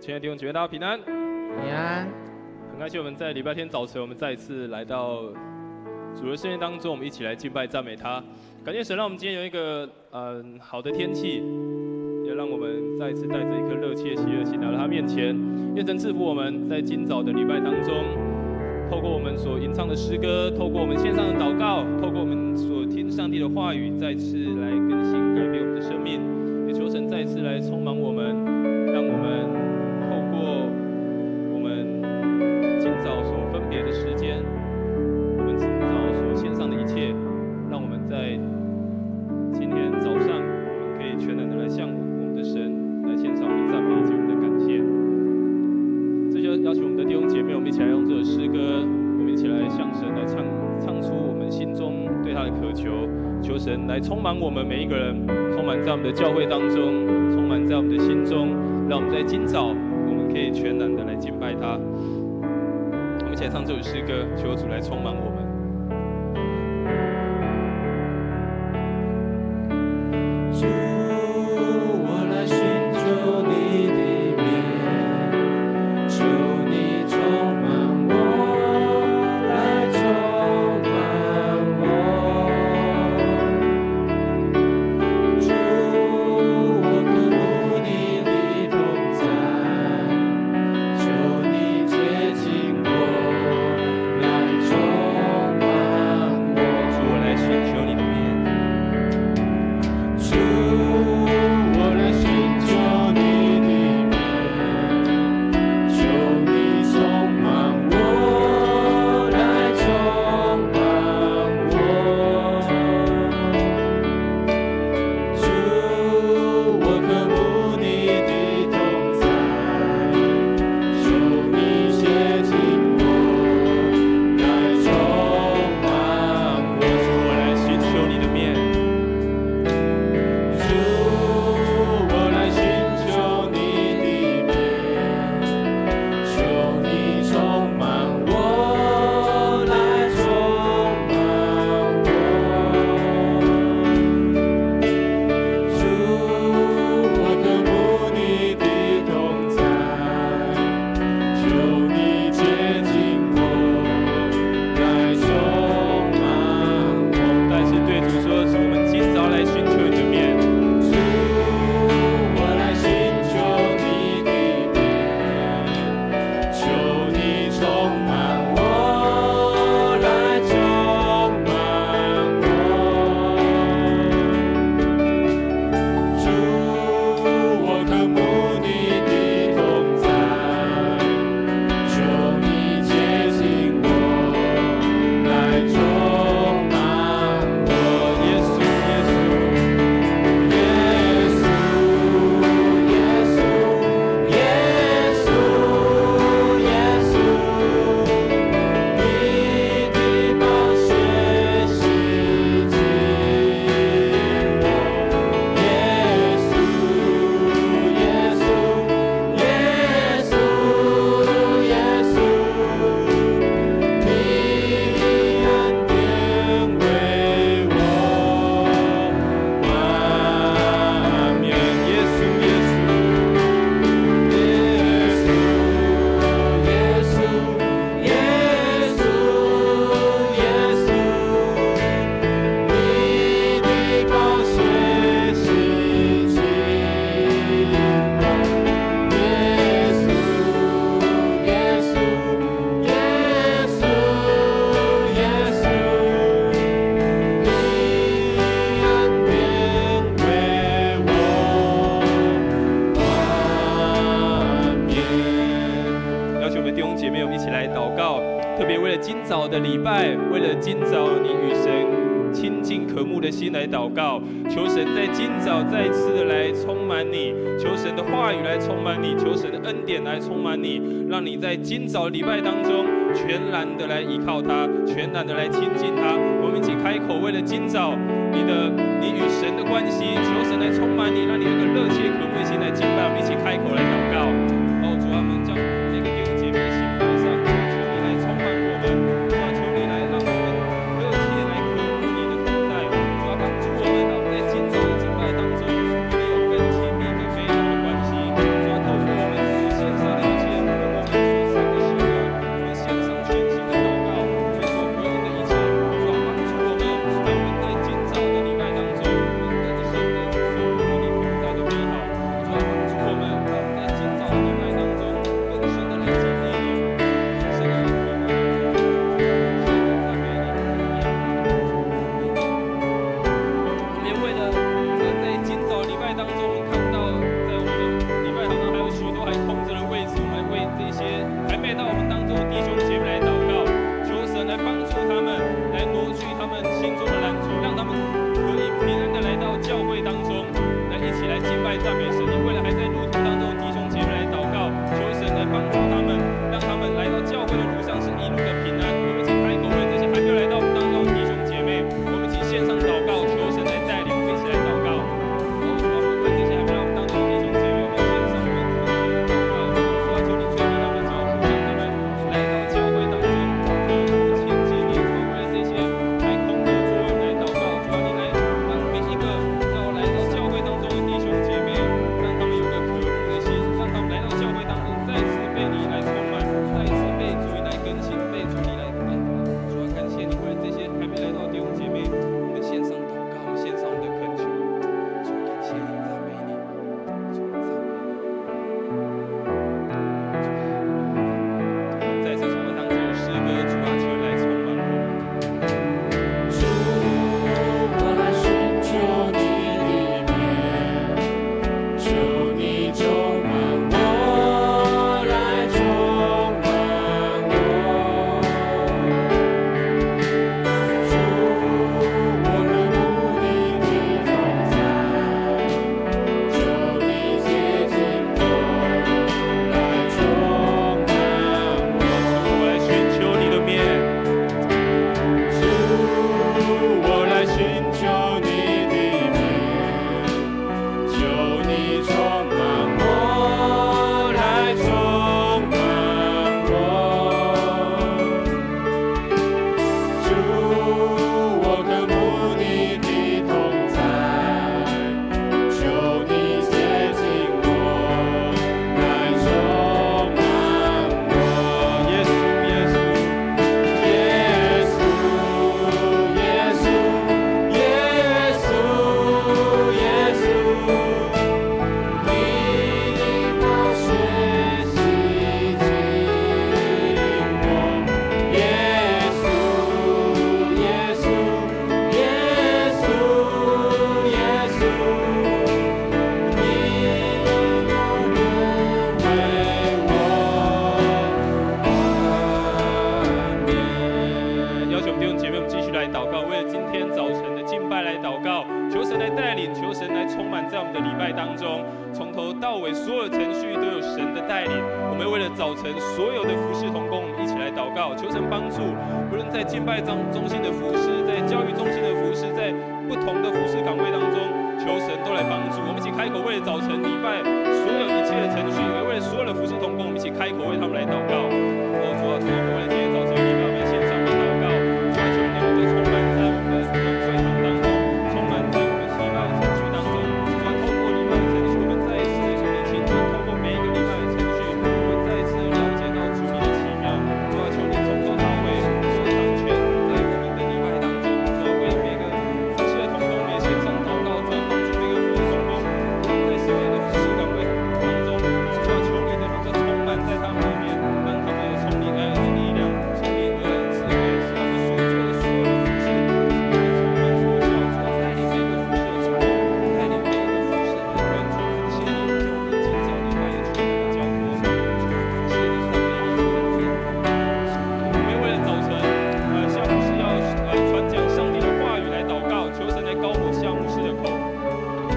亲爱的弟兄姐妹，大家平安。平安。很开心我们在礼拜天早晨，我们再一次来到主的圣殿当中，我们一起来敬拜赞美他。感谢神，让我们今天有一个好的天气，也让我们再一次带着一颗热切喜乐心来到他面前。愿神赐福我们在今早的礼拜当中，透过我们所吟唱的诗歌，透过我们线上的祷告，透过我们所听上帝的话语，再次来更新改变我们的生命。也求神再次来充满我们，让我们透过我们今早所分别的时间，我们今早所献上的一切，让我们在今天早上，我们可以全然的来向我们的神来献上我们的赞美以及我们的感谢。这就邀请我们的弟兄姐妹，我们一起来用这首诗歌，我们一起来向神来唱出我们心中对他的渴求，求神来充满我们每一个人，充满在我们的教会当中，充满在我们的心中，让我们在今早我们可以全然的来敬拜他。我们一起来唱这首诗歌，求主来充满我们。主，我来寻求你的面，求你充满我，来充满我。主，我渴慕你的同在，求你接近我，来充满我。主，我来寻求你的面。主，我来寻求你的面，求你充满我，来充满我。主，我渴慕你的同在，求你接近我，来充满我。主，我来寻求你的面。主，我来寻求你的面，求你充满我，来充满我。主，我渴慕你的同在，求你接近我，来充满我。再次对主说，是我们今早来寻求你的面。主，我来寻求你的面，求你充满我，来充满我。主，我渴慕你的同在，求你接近我，来充满我。耶稣，耶稣。耶稣，耶稣，耶稣，耶稣，你的宝血洗净我。耶稣，耶稣，耶稣，耶稣，你恩典为我冠冕。耶稣，耶稣。耶稣，耶稣，耶稣，你的宝血洗净我。耶稣，耶稣，耶稣，耶稣，你恩典为我冠冕。邀请我们弟兄姐妹，我们一起来祷告。特别为了今早的礼拜，为了今早你与神亲近渴慕的心来祷告，求神在今早再次的来充满你，求神的话语来充满你，求神的恩典来充满你，让你在今早礼拜当中全然的来依靠他，全然的来亲近他。我们一起开口，为了今早你与神的关系，求神来充满你，让你有一个热切渴慕的心来敬拜。我们一起开口来祷告。哦，主啊，我们将每个弟兄姐妹的心放上，求你来充满我们，主啊，求你来让我们热切来渴慕你的同在，主啊，帮助我们，让我们在今早的敬拜当中，与你有更亲密、更美好的关系。主啊，透过我们所献上的礼拜当中，从头到尾所有的程序都有神的带领。我们为了早晨所有的服事同工，我们一起来祷告，求神帮助。无论在敬拜中心的服事，在教育中心的服事，在不同的服事岗位当中，求神都来帮助。我们一起开口，为了早晨礼拜所有一切的程序，也为了所有的服事同工，我们一起开口为他们来祷告。主啊，主啊，为了今天早晨礼拜，我们献上祷告。主啊，求你能够充满在我们的会堂当中，充满在我们礼拜的程序当中。主啊，透过礼拜的程序，我们再一次的向你亲近；透过每一个礼拜的程序，我们再一次的了解到主你的奇妙。主啊，求你从头到尾做掌权在我们的礼拜当中。主啊，为每个服事的同工，我们也献上祷告。主啊，帮助每个服事同工，在身边的服事岗位当中。主啊，求你能够充满在他们里面，让他们有从你而来的力量，从你而来的智慧，使他们所做的所有的服事，充满说教。主啊，带领每个服事的成功，带领每一个服事的人。主啊，感谢你，求我们今早礼拜的全部交托。主啊，感谢你，赞美你，我们为了早晨，夏牧师要传讲上帝的话语来祷告，求神来高抹夏牧师的口，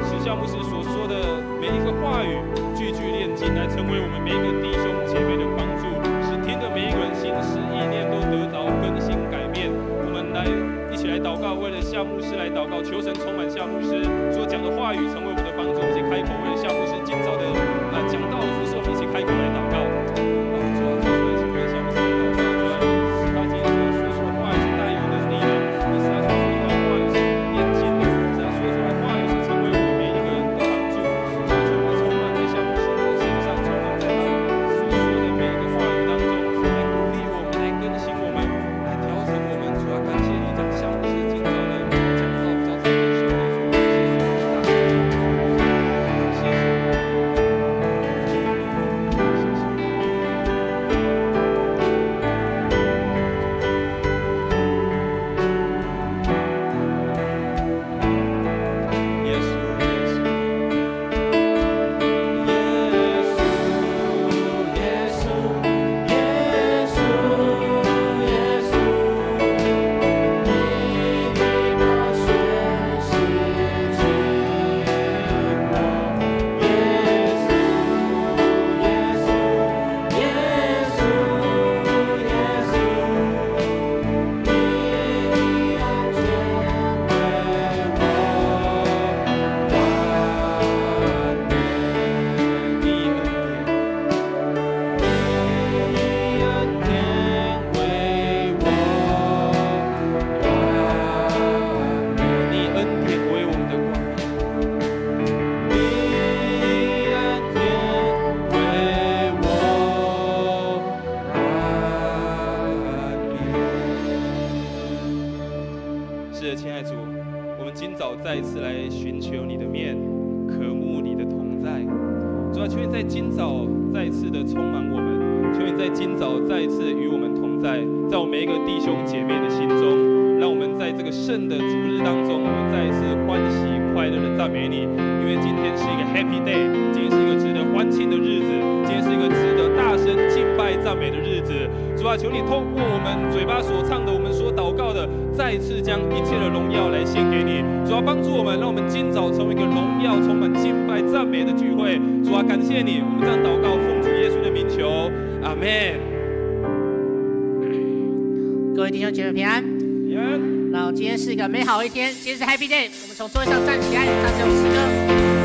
使夏牧师所说的每一个话语句句炼金，来成为我们每一个弟兄姐妹的帮助，使听的每一个人心思意念都得着更新改变。我们来一起来祷告，为了夏牧师来祷告，求神充满夏牧师所讲的话语，成为我们的帮助。我们一起开口，为了夏牧师今早的讲道的服事，我们一起开口来祷告。主啊，求你为夏牧师来祷告，主啊，使他今天所说出的话语是带有能力的，使他所说出的话语是炼金的，使他说出来的话语是成为我们每一个人的帮助。主啊，求你充满在夏牧师的身上，充满在他所说的每一个话语当中，来鼓励我们，来更新我们，来调整我们。主啊，感谢你将夏牧师今早的讲道交在你手里，谢谢你。再一次来寻求你的面，渴慕你的同在。主啊，求你在今早再一次的充满我们，求你在今早再一次与我们同在，在我们每一个弟兄姐妹的心中，让我们在这个圣的主日当中，我们再一次欢喜快乐的赞美你，因为今天是一个 Happy Day， 今天是一个值得欢庆的日子，今天是一个值得大声敬拜赞美的日子。主啊，求你透过我们嘴巴所唱的，我们所祷告的，再一次将一切的荣耀来献给你。主啊，帮助我们，让我们今早成为一个荣耀充满敬拜赞美的聚会。主啊，感谢你，我们这样祷告，奉主耶稣的名求，阿们。各位弟兄姐妹平安。平安。那今天是一个美好的一天，今天是 Happy Day， 我们从座位上站起来，唱这首诗歌。我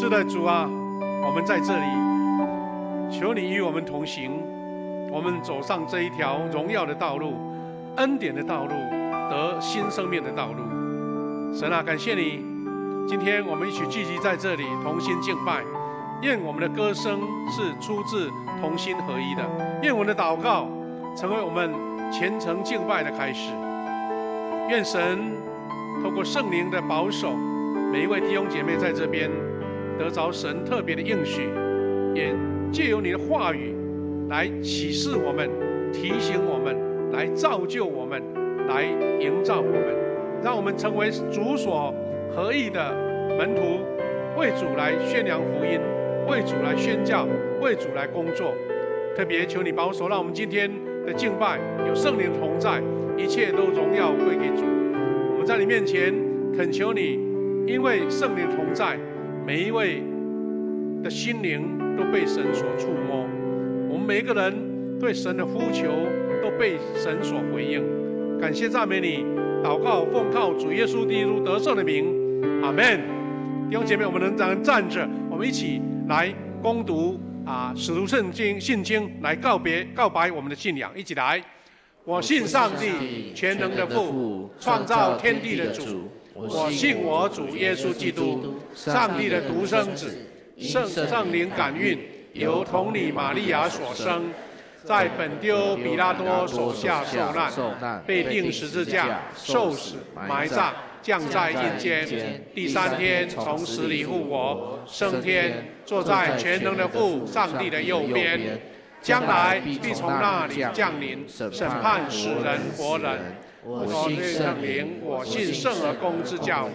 是的，主啊，我们在这里，求你与我们同行，我们走上这一条荣耀的道路、恩典的道路、得新生命的道路。神啊，感谢你，今天我们一起聚集在这里，同心敬拜。愿我们的歌声是出自同心合一的，愿我们的祷告成为我们虔诚敬拜的开始。愿神透过圣灵的保守，每一位弟兄姐妹在这边得着神特别的应许，也借由你的话语来启示我们、提醒我们、来造就我们、来营造我们，让我们成为主所合意的门徒，为主来宣扬福音，为主来宣教，为主来工作。特别求你保守，让我们今天的敬拜有圣灵同在，一切都荣耀归给主。我们在你面前恳求你，因为圣灵同在，每一位的心灵都被神所触摸，我们每一个人对神的呼求都被神所回应。感谢赞美你，祷告奉靠主耶稣基督得胜的名，阿们。弟兄姐妹，我们能站着，我们一起来攻读使徒圣经信经，来告白我们的信仰。一起来，我信上帝全能的父，创造天地的主。我信我主耶稣基督，上帝的独生子，圣灵感孕，由童女玛利亚所生，在本丢彼拉多手下受难，被钉十字架，受死，埋葬，降在阴间，第3天从死里复活，升天，坐在全能的父上帝的右边，将来必从那里降临，审判死人活人。我信圣灵，我信圣而公之教，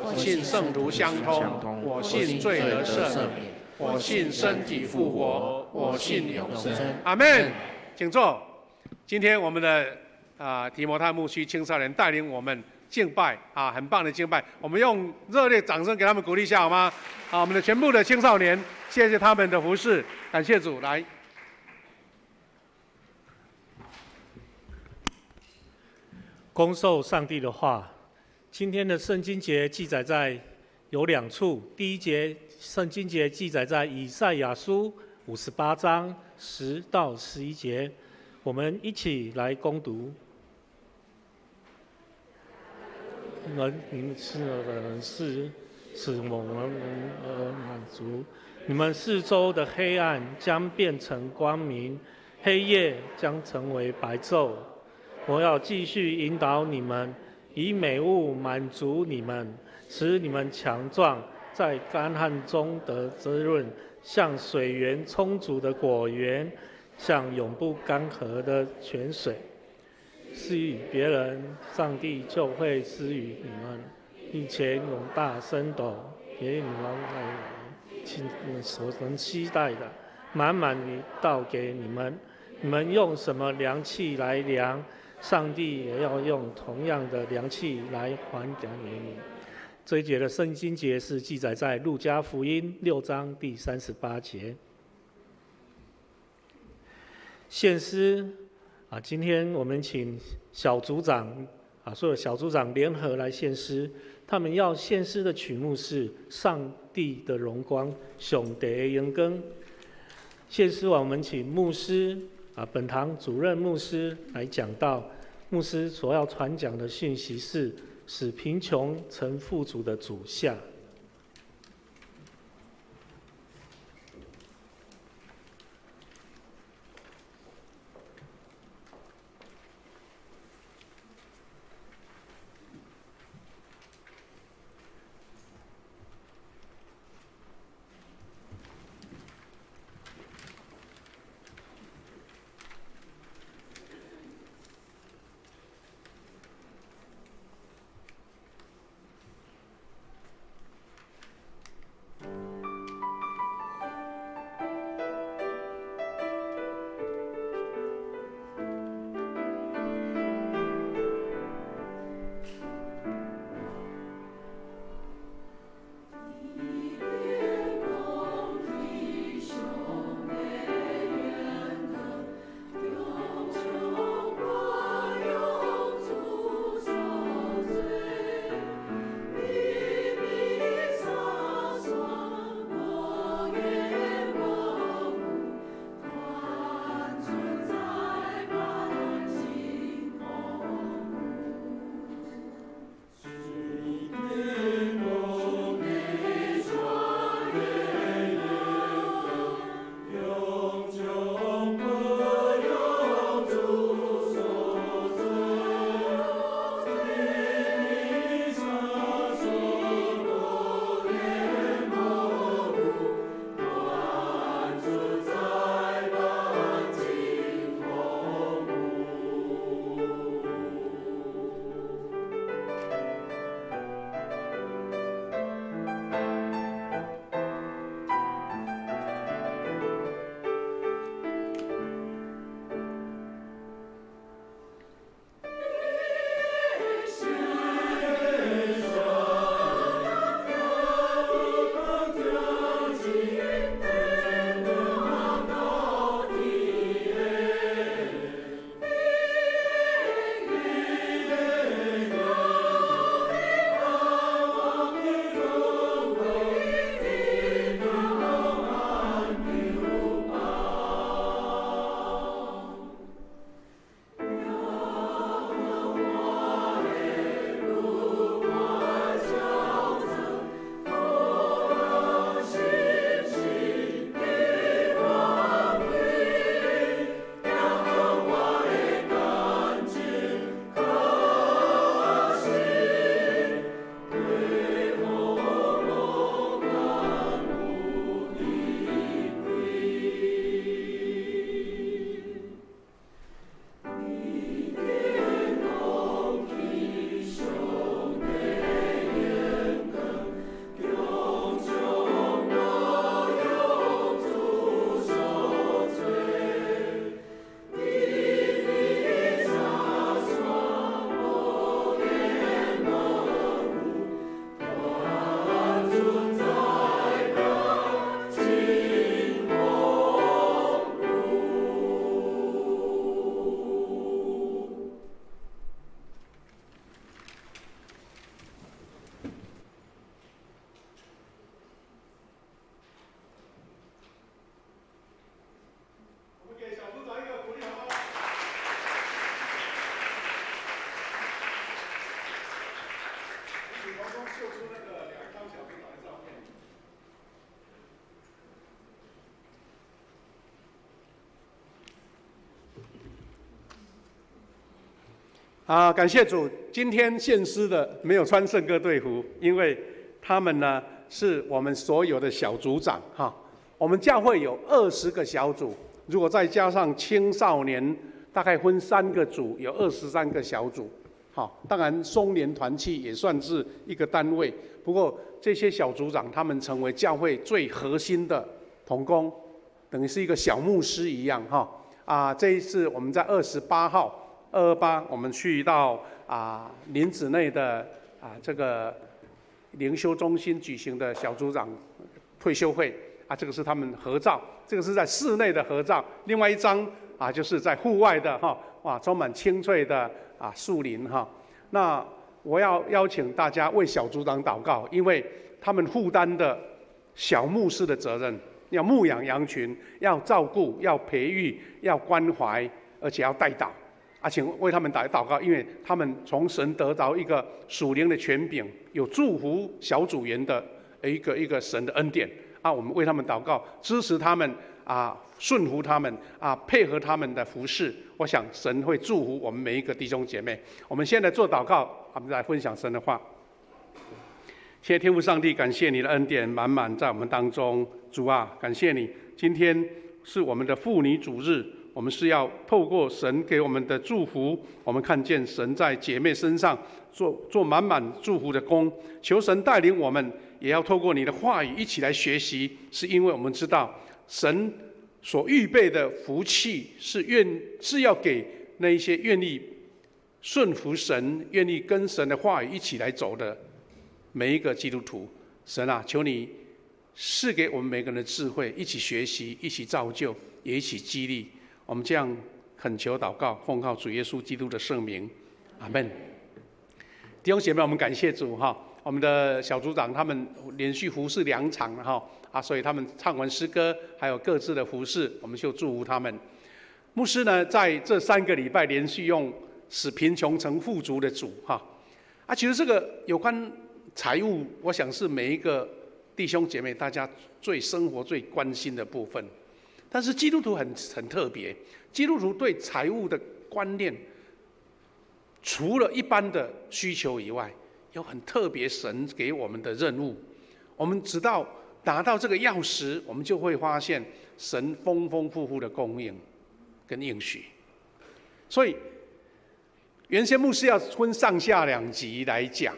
我信圣徒相通，我信罪得赦免，我信身体复活，我信永生。阿们。请坐。今天我们的提摩太牧区青少年带领我们敬拜很棒的敬拜，我们用热烈掌声给他们鼓励一下好吗？我们的全部的青少年，谢谢他们的服侍，感谢主。来，恭受上帝的话。今天的圣经节记载在有2处，第一节圣经节记载在以赛亚书58章10到11节，我们一起来攻读。你们是使我们满足，你们四周的黑暗将变成光明，黑夜将成为白昼。我要继续引导你们，以美物满足你们，使你们强壮，在干旱中得滋润，像水源充足的果园，像永不干涸的泉水。施予别人，上帝就会施予你们，并且永大升斗，给你们所能期待的，满满地倒给你们。你们用什么量器来量，上帝也要用同样的量器来还给你们。这一节的圣经节是记载在路加福音6章第38节。献诗今天我们请小组长所有小组长联合来献诗，他们要献诗的曲目是《上帝的荣光》，上帝的荣光。献诗完，我们请牧师本堂主任牧师来讲道。牧师所要传讲的讯息是使贫穷成富足的主下。感谢主，今天献诗的没有穿圣歌队服，因为他们呢是我们所有的小组长哈。我们教会有20个小组，如果再加上青少年，大概分3个组，有23个小组。好，当然松联团契也算是一个单位，不过这些小组长他们成为教会最核心的同工，等于是一个小牧师一样哈。这一次我们在28号228，我们去到林子内的这个灵修中心举行的小组长退休会这个是他们合照，这个是在室内的合照，另外一张就是在户外的充满青翠的树林哈。那我要邀请大家为小组长祷告，因为他们负担的小牧师的责任，要牧养羊群，要照顾，要培育，要关怀，而且要带导。请为他们祷告，因为他们从神得着一个属灵的权柄，有祝福小组员的一个神的恩典我们为他们祷告，支持他们顺服他们配合他们的服事。我想神会祝福我们每一个弟兄姐妹。我们现在做祷告，我们来分享神的话。谢谢天父上帝，感谢你的恩典满满在我们当中。主感谢你，今天是我们的妇女主日，我们是要透过神给我们的祝福，我们看见神在姐妹身上做满满祝福的工。求神带领我们，也要透过你的话语一起来学习，是因为我们知道神所预备的福气是要给那一些愿意顺服神、愿意跟神的话语一起来走的每一个基督徒。神求你赐给我们每个人的智慧，一起学习，一起造就，也一起激励。我们这样恳求祷告，奉靠主耶稣基督的圣名，阿们。弟兄姐妹，我们感谢主我们的小组长他们连续服侍2场所以他们唱完诗歌，还有各自的服侍，我们就祝福他们。牧师呢，在这3个礼拜连续用使贫穷成富足的主其实这个有关财务，我想是每一个弟兄姐妹大家生活最关心的部分。但是基督徒很特别，基督徒对财务的观念，除了一般的需求以外，有很特别神给我们的任务。我们直到拿到这个钥匙，我们就会发现神丰丰富富的供应跟应许。所以原先牧师要分上下2集来讲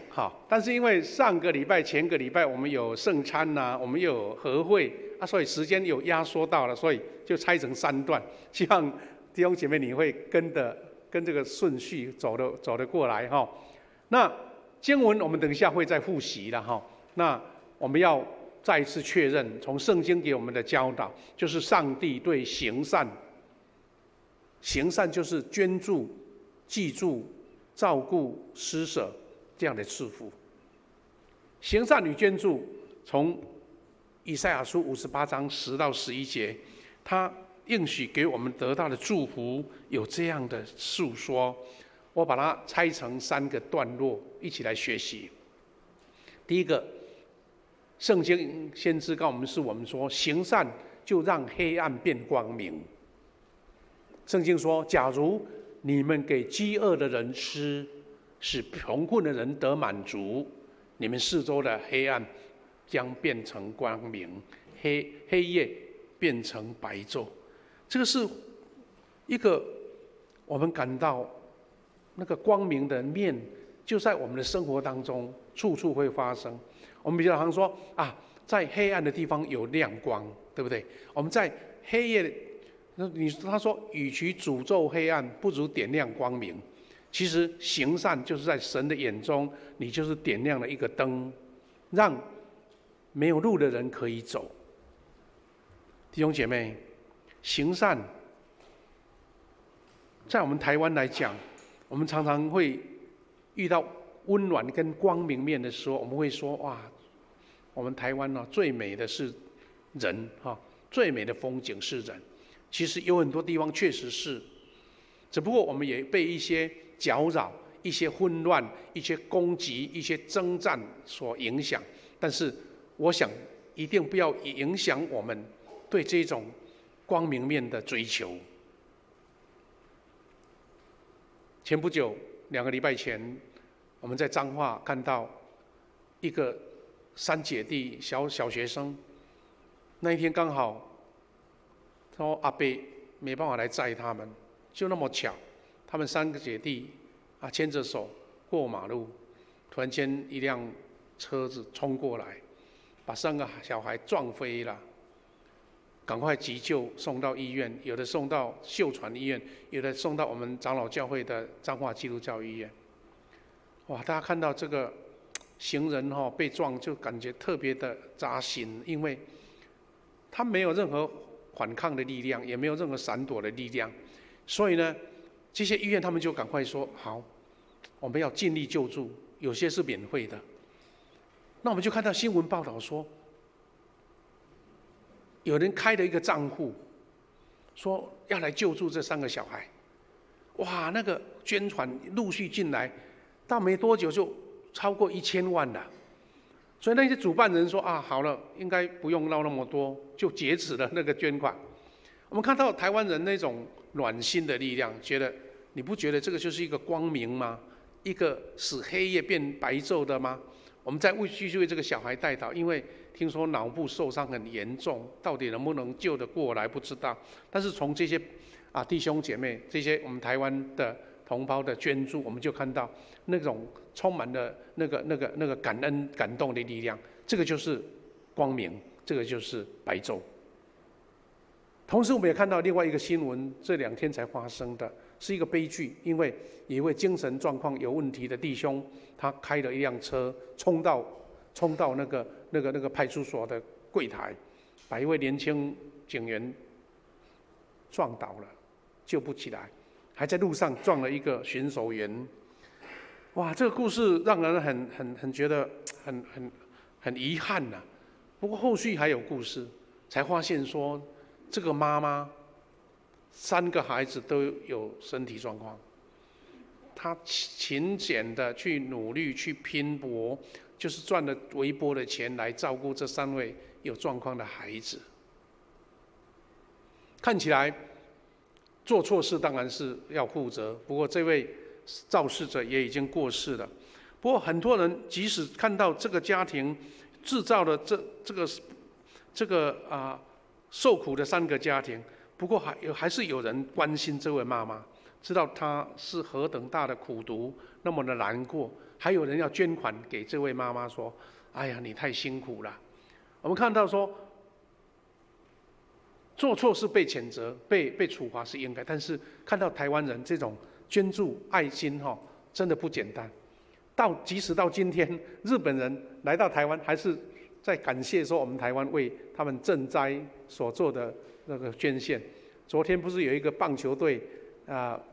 但是因为上个礼拜、前个礼拜我们有圣餐我们又有和会所以时间有压缩到了，所以就拆成3段。希望弟兄姐妹你会跟这个顺序走得过来那经文我们等一下会再复习了那我们要再一次确认，从圣经给我们的教导，就是上帝对行善就是捐助、记住、照顾、施舍这样的赐福。行善与捐助，从以赛亚书58章10到11节，他应许给我们得到的祝福有这样的述说。我把它拆成3个段落，一起来学习。第一个，圣经先知告我们说，行善就让黑暗变光明。圣经说，假如你们给饥饿的人吃，使穷困的人得满足，你们四周的黑暗将变成光明，黑夜变成白昼。这个是一个我们感到那个光明的面，就在我们的生活当中处处会发生。我们比较常说在黑暗的地方有亮光，对不对？我们在黑夜，他说与其诅咒黑暗，不如点亮光明。其实行善就是在神的眼中，你就是点亮了一个灯，让没有路的人可以走。弟兄姐妹，行善在我们台湾来讲，我们常常会遇到温暖跟光明面的时候，我们会说哇，我们台湾最美的是人最美的风景是人。其实有很多地方确实是，只不过我们也被一些搅扰、一些混乱、一些攻击、一些征战所影响。但是我想一定不要影响我们对这种光明面的追求。前不久2个礼拜前，我们在彰化看到一个3姐弟小学生，那一天刚好，说阿伯没办法来载他们，就那么巧，他们3个姐弟牵着手过马路，突然间一辆车子冲过来，把3个小孩撞飞了。赶快急救送到医院，有的送到秀传医院，有的送到我们长老教会的彰化基督教医院。哇，大家看到这个行人被撞，就感觉特别的扎心，因为他没有任何反抗的力量，也没有任何闪躲的力量，所以呢，这些医院他们就赶快说好，我们要尽力救助，有些是免费的。那我们就看到新闻报道说，有人开了一个账户，说要来救助这3个小孩。哇，那个捐款陆续进来，到没多久就超过1000万了。所以那些主办人说好了，应该不用闹那么多，就截止了那个捐款。我们看到台湾人那种暖心的力量，觉得你不觉得这个就是一个光明吗？一个使黑夜变白昼的吗？我们再继续为这个小孩代祷，因为听说脑部受伤很严重，到底能不能救得过来不知道。但是从这些弟兄姐妹，这些我们台湾的同胞的捐助，我们就看到那种充满了那个感恩感动的力量。这个就是光明，这个就是白昼。同时，我们也看到另外一个新闻，这2天才发生的，是一个悲剧。因为有一位精神状况有问题的弟兄，他开了一辆车冲到那个派出所的柜台，把一位年轻警员撞倒了，救不起来，还在路上撞了一个巡守员。哇，这个故事让人很觉得很遗憾呐。不过后续还有故事，才发现说这个妈妈3个孩子都有身体状况，她勤俭的去努力去拼搏，就是赚了微薄的钱来照顾这3位有状况的孩子。看起来做错事当然是要负责，不过这位肇事者也已经过世了。不过很多人即使看到这个家庭制造了这个受苦的3个家庭，不过还是有人关心这位妈妈，知道她是何等大的苦毒，那么的难过，还有人要捐款给这位妈妈，说：“哎呀，你太辛苦了。”我们看到说，做错事被谴责、被处罚是应该，但是看到台湾人这种捐助爱心真的不简单。即使到今天，日本人来到台湾，还是在感谢说我们台湾为他们赈灾所做的那个捐献。昨天不是有一个棒球队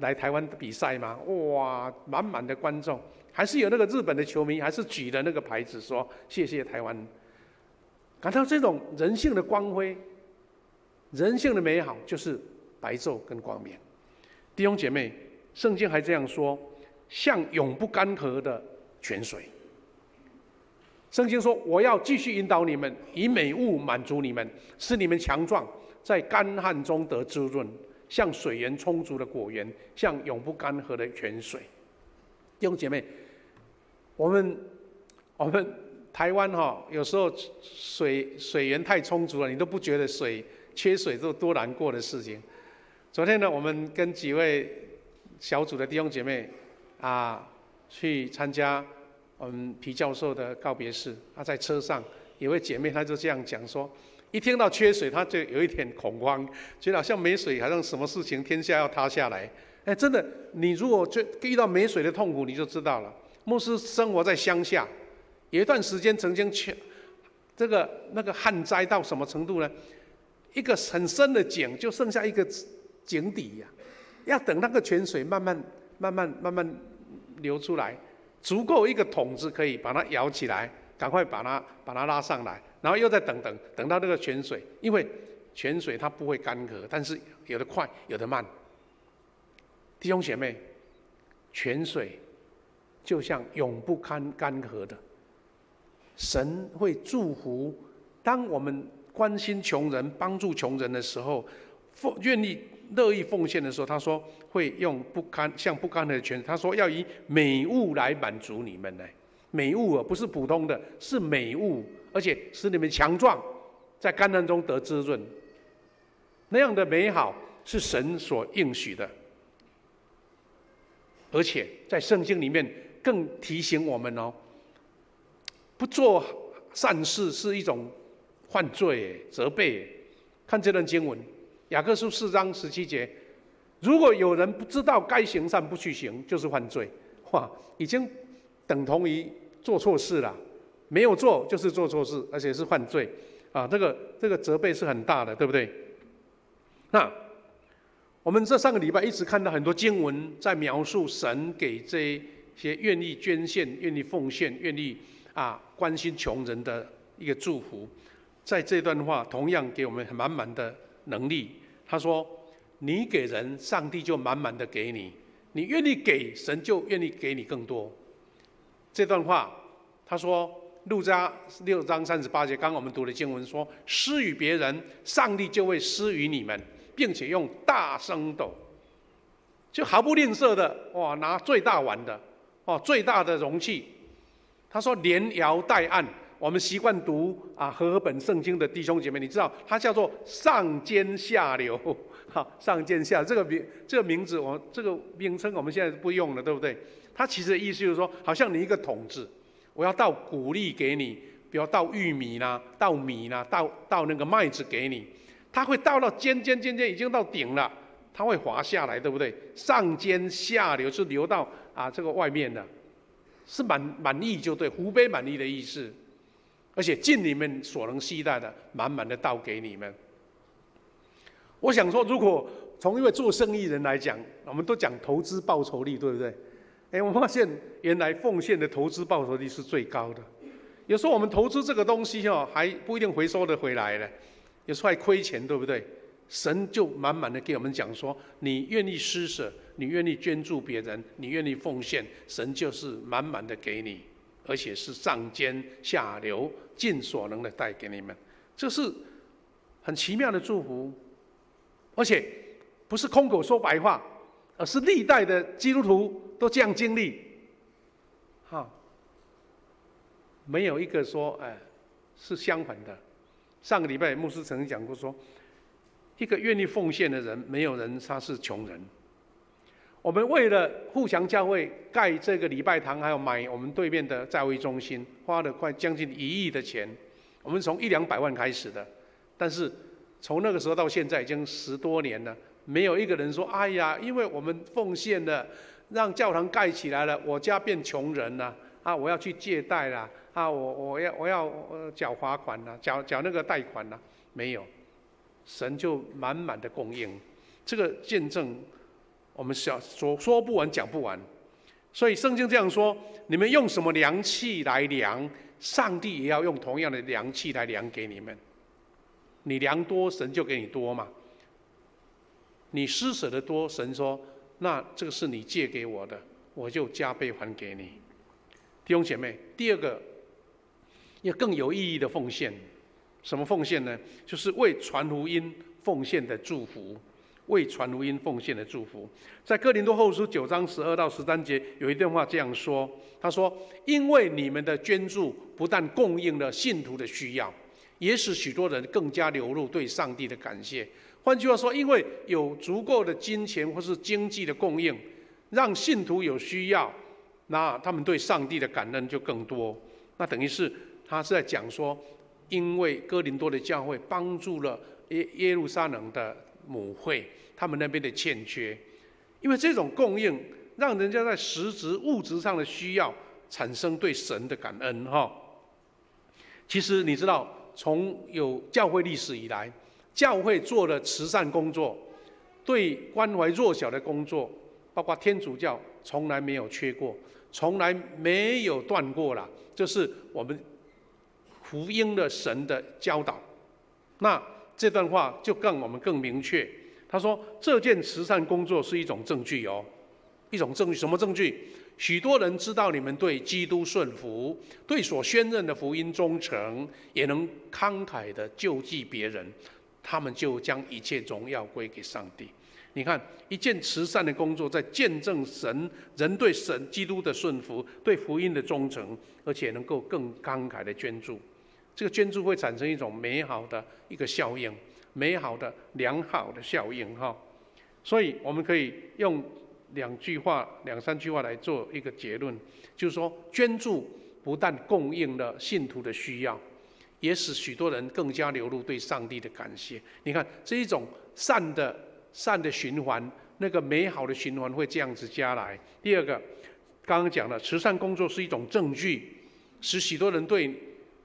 来台湾比赛吗？哇，满满的观众，还是有那个日本的球迷，还是举了那个牌子说谢谢台湾。感到这种人性的光辉、人性的美好，就是白昼跟光明。弟兄姐妹，圣经还这样说：像永不干涸的泉水。圣经说：“我要继续引导你们，以美物满足你们，使你们强壮，在干旱中得滋润，像水源充足的果园，像永不干涸的泉水。”弟兄姐妹，我们台湾有时候水源太充足了，你都不觉得缺水是多难过的事情。昨天呢，我们跟几位小组的弟兄姐妹去参加我们皮教授的告别式。在车上有位姐妹，她就这样讲说，一听到缺水，她就有一点恐慌，觉得好像没水，好像什么事情天下要塌下来。真的，你如果遇到没水的痛苦，你就知道了。牧师生活在乡下，有一段时间曾经那个旱灾到什么程度呢？一个很深的井就剩下一个井底呀，要等那个泉水慢慢流出来，足够一个桶子可以把它舀起来，赶快把它拉上来，然后又再等到那个泉水，因为泉水它不会干涸，但是有的快，有的慢。弟兄姐妹，泉水就像永不干涸的，神会祝福。当我们关心穷人、帮助穷人的时候，愿意乐意奉献的时候，他说会用像不干的权，他说要以美物来满足你们呢。美物不是普通的，是美物，而且使你们强壮，在干旱中得滋润。那样的美好是神所应许的，而且在圣经里面更提醒我们不做善事是一种犯罪责备。看这段经文，雅各书4章17节，如果有人不知道该行善不去行，就是犯罪。哇，已经等同于做错事了，没有做就是做错事，而且是犯罪啊！这个责备是很大的，对不对？那我们这3个礼拜一直看到很多经文在描述神给这些愿意捐献、愿意奉献、愿意关心穷人的一个祝福。在这段话同样给我们满满的能力。他说：“你给人，上帝就满满的给你；你愿意给，神就愿意给你更多。”这段话，他说，路加6章38节，刚刚我们读的经文说：“施与别人，上帝就会施与你们，并且用大升斗，就毫不吝啬的拿最大碗的最大的容器。”他说：“连摇带按。”我们习惯读和合本圣经的弟兄姐妹，你知道它叫做上尖下流，上尖下这个名字，这个名称我们现在不用了，对不对？它其实的意思就是说，好像你一个桶子，我要倒谷粒给你，比如倒玉米啦、倒米啦、倒那个麦子给你，它会倒到尖已经到顶了，它会滑下来，对不对？上尖下流是流到这个外面的，是满意就对，湖杯满意的意思。而且尽你们所能携带的，满满的倒给你们。我想说，如果从一位做生意人来讲，我们都讲投资报酬率，对不对？我发现原来奉献的投资报酬率是最高的。有时候我们投资这个东西还不一定回收的回来了，有时候还亏钱，对不对？神就满满的给我们讲说，你愿意施舍，你愿意捐助别人，你愿意奉献，神就是满满的给你。而且是上尖下流，尽所能的带给你们，这是很奇妙的祝福，而且不是空口说白话，而是历代的基督徒都这样经历，没有一个说是相反的。上个礼拜牧师曾经讲过说，一个愿意奉献的人，没有人他是穷人。我们为了富强教会盖这个礼拜堂，还有买我们对面的在会中心，花了快将近1亿的钱。我们从100-200万开始的，但是从那个时候到现在已经10多年了，没有一个人说：“哎呀，因为我们奉献了，让教堂盖起来了，我家变穷人了我要去借贷了我要缴罚款了，缴那个贷款了。”没有，神就满满的供应。这个见证。我们说不完讲不完，所以圣经这样说：你们用什么量器来量，上帝也要用同样的量器来量给你们。你量多，神就给你多嘛。你施舍的多，神说：那这个是你借给我的，我就加倍还给你。弟兄姐妹，第二个要更有意义的奉献，什么奉献呢？就是为传福音奉献的祝福。为传福音奉献的祝福，在哥林多后书9章12到13节有一段话这样说：他说，因为你们的捐助不但供应了信徒的需要，也使许多人更加流露对上帝的感谢。换句话说，因为有足够的金钱或是经济的供应，让信徒有需要，那他们对上帝的感恩就更多。那等于是他是在讲说，因为哥林多的教会帮助了耶路撒冷的母会，他们那边的欠缺，因为这种供应让人家在实质物质上的需要产生对神的感恩其实你知道，从有教会历史以来，教会做的慈善工作，对关怀弱小的工作，包括天主教从来没有缺过，从来没有断过啦。这是我们福音的神的教导。那这段话就我们更明确，他说这件慈善工作是一种证据一种证据。什么证据？许多人知道你们对基督顺服，对所宣认的福音忠诚，也能慷慨的救济别人，他们就将一切荣耀归给上帝。你看，一件慈善的工作，在见证人对神基督的顺服，对福音的忠诚，而且能够更慷慨的捐助。这个捐助会产生一种美好的一个效应，美好的良好的效应哈。所以我们可以用两三句话来做一个结论，就是说，捐助不但供应了信徒的需要，也使许多人更加流露对上帝的感谢。你看，这一种善的循环，那个美好的循环会这样子加来。第二个，刚刚讲了，慈善工作是一种证据，使许多人对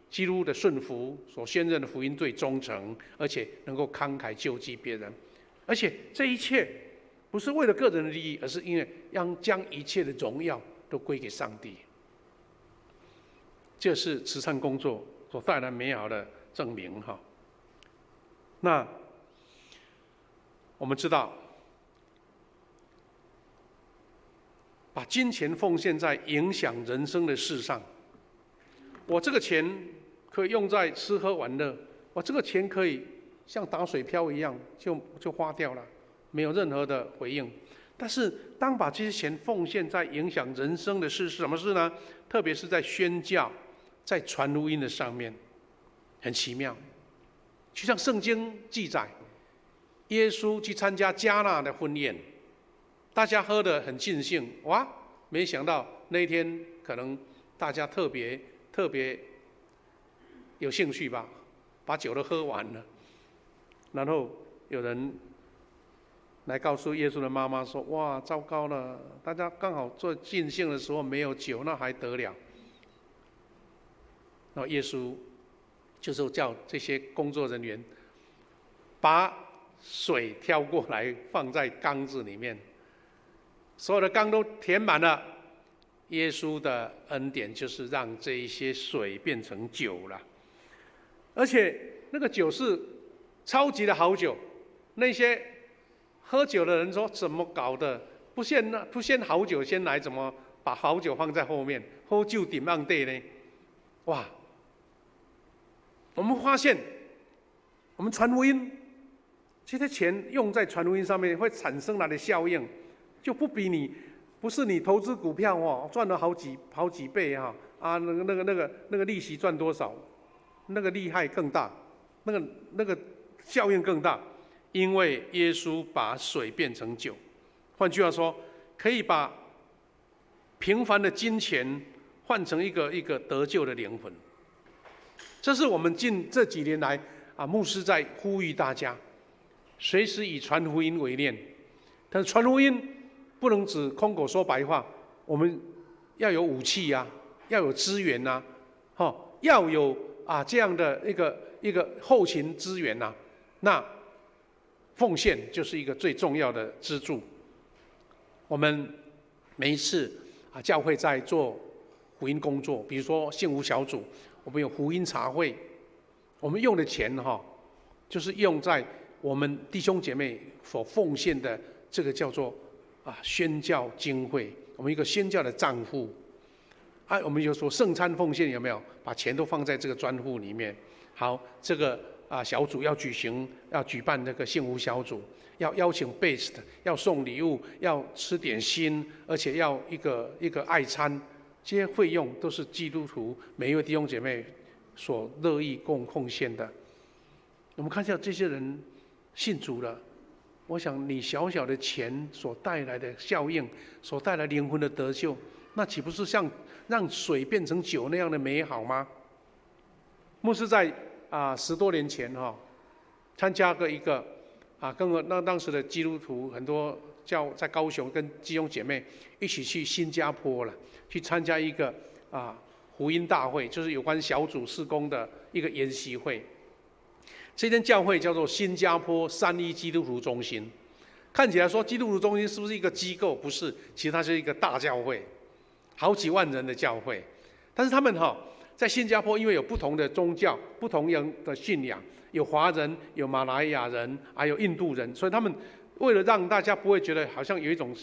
基督的顺服，所宣认的福音对忠诚，而且能够慷慨救济别人，而且这一切不是为了个人的利益，而是因为要将一切的荣耀都归给上帝。这是慈善工作所带来美好的证明哈。那我们知道，把金钱奉献在影响人生的事上，我这个钱可以用在吃喝玩乐，我这个钱可以像打水漂一样就花掉了，没有任何的回应。但是当把这些钱奉献在影响人生的事是什么事呢？特别是在宣教、在传福音的上面，很奇妙。就像圣经记载，耶稣去参加迦纳的婚宴，大家喝得很尽兴，哇！没想到那一天可能大家特别有兴趣吧，把酒都喝完了，然后有人来告诉耶稣的妈妈说：“哇，糟糕了！大家刚好做尽兴的时候没有酒，那还得了？”然后耶稣就是叫这些工作人员把水挑过来放在缸子里面，所有的缸都填满了。耶稣的恩典就是让这一些水变成酒了，而且那个酒是超级的好酒。那些喝酒的人说：“怎么搞的？不先好酒先来，怎么把好酒放在后面？喝酒顶上地呢？”哇！我们发现，我们传福音，这些钱用在传福音上面，会产生它的效应，就不是你投资股票哦，赚了好几倍哈那个利息赚多少，那个厉害更大，那个效应更大，因为耶稣把水变成酒。换句话说，可以把平凡的金钱换成一个得救的灵魂。这是我们近这几年来牧师在呼吁大家，随时以传福音为念。但是传福音不能只空口说白话，我们要有武器啊，要有资源啊，要有这样的一个后勤资源啊。那奉献就是一个最重要的支柱。我们每一次教会在做福音工作，比如说幸福小组，我们有福音茶会，我们用的钱就是用在我们弟兄姐妹所奉献的这个叫做宣教经会，我们一个宣教的账户。我们就说圣餐奉献有没有？把钱都放在这个专户里面。好，这个小组要举办那个幸福小组，要邀请 best， 要送礼物，要吃点心，而且要一个爱餐。这些费用都是基督徒每一位弟兄姐妹所乐意贡献的。我们看一下这些人信主了，我想你小小的钱所带来的效应，所带来灵魂的得救，那岂不是像让水变成酒那样的美好吗？牧师在10多年前参加过一个跟当时的基督徒很多在高雄跟弟兄姐妹一起去新加坡了，去参加一个福音大会，就是有关小组事工的一个研习会。这间教会叫做新加坡3一基督徒中心。看起来说基督徒中心是不是一个机构？不是，其实它是一个大教会，好几万人的教会。但是他们在新加坡，因为有不同的宗教、不同人的信仰，有华人、有马来亚人，还有印度人，所以他们为了让大家不会觉得好像有一种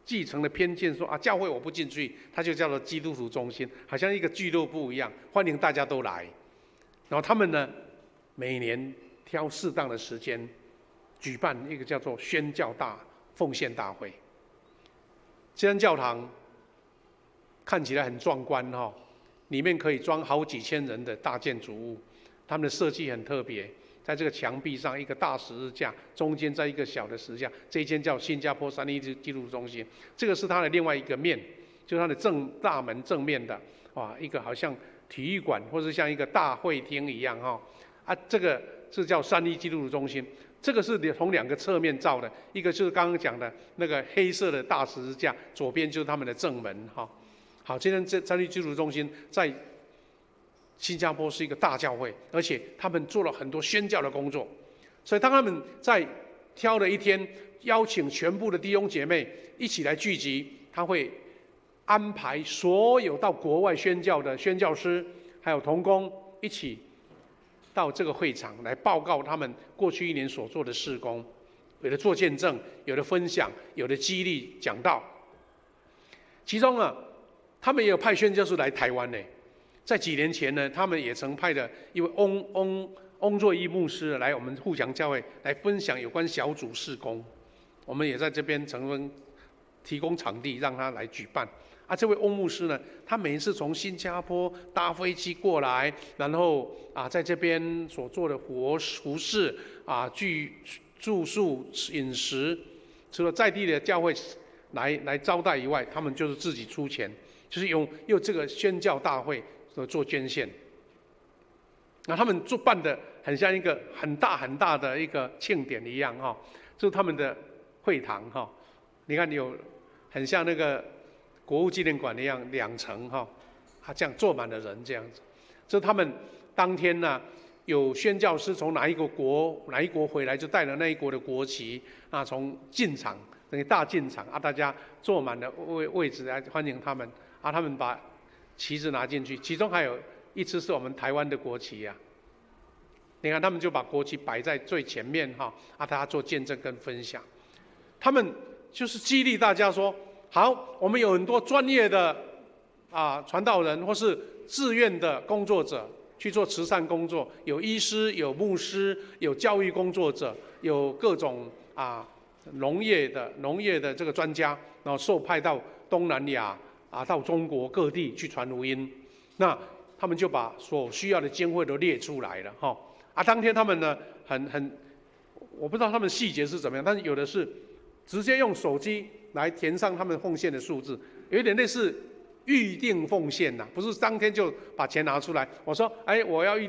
继承的偏见，说教会我不进去，它就叫做基督徒中心，好像一个俱乐部一样，欢迎大家都来。然后他们呢，每年挑适当的时间，举办一个叫做宣教奉献大会。这间教堂看起来很壮观哈，里面可以装好几千人的大建筑物，他们的设计很特别。在这个墙壁上一个大十字架，中间在一个小的十字架。这一间叫新加坡三一基督徒中心，这个是它的另外一个面，就是它的大门正面的，一个好像体育馆或是像一个大会厅一样哈。这个是叫三一基督徒中心，这个是从2个侧面照的，一个就是刚刚讲的那个黑色的大十字架，左边就是他们的正门哈。好，今天这三一基督徒中心在新加坡是一个大教会，而且他们做了很多宣教的工作，所以当他们在挑了一天，邀请全部的弟兄姐妹一起来聚集，他会安排所有到国外宣教的宣教师还有同工一起到这个会场来报告他们过去1年所做的事工，有的做见证，有的分享，有的激励讲道。其中他们也有派宣教师来台湾呢。在几年前呢，他们也曾派了一位翁作义牧师来我们富强教会来分享有关小组事工，我们也在这边提供场地让他来举办。这位翁牧师呢，他每一次从新加坡搭飞机过来，然后在这边所做的服事住宿饮食，除了在地的教会来招待以外，他们就是自己出钱，就是用这个宣教大会做捐献。那他们办的很像一个很大很大的一个庆典一样哈，就是他们的会堂哈，你看有很像那个国务纪念馆一样2层哈，这样坐满了人这样子。这他们当天呢，有宣教师从哪一国回来，就带了那一国的国旗从进场等于大进场大家坐满了位置来欢迎他们他们把旗子拿进去，其中还有一支是我们台湾的国旗你看他们就把国旗摆在最前面大家做见证跟分享。他们就是激励大家说，好，我们有很多专业的传道人或是志愿的工作者去做慈善工作，有医师，有牧师，有教育工作者，有各种农业的这个专家，然后受派到东南亚到中国各地去传福音。那他们就把所需要的经费都列出来了当天他们呢我不知道他们细节是怎么样，但是有的是直接用手机来填上他们奉献的数字，有一点类似预定奉献不是当天就把钱拿出来。我说我要预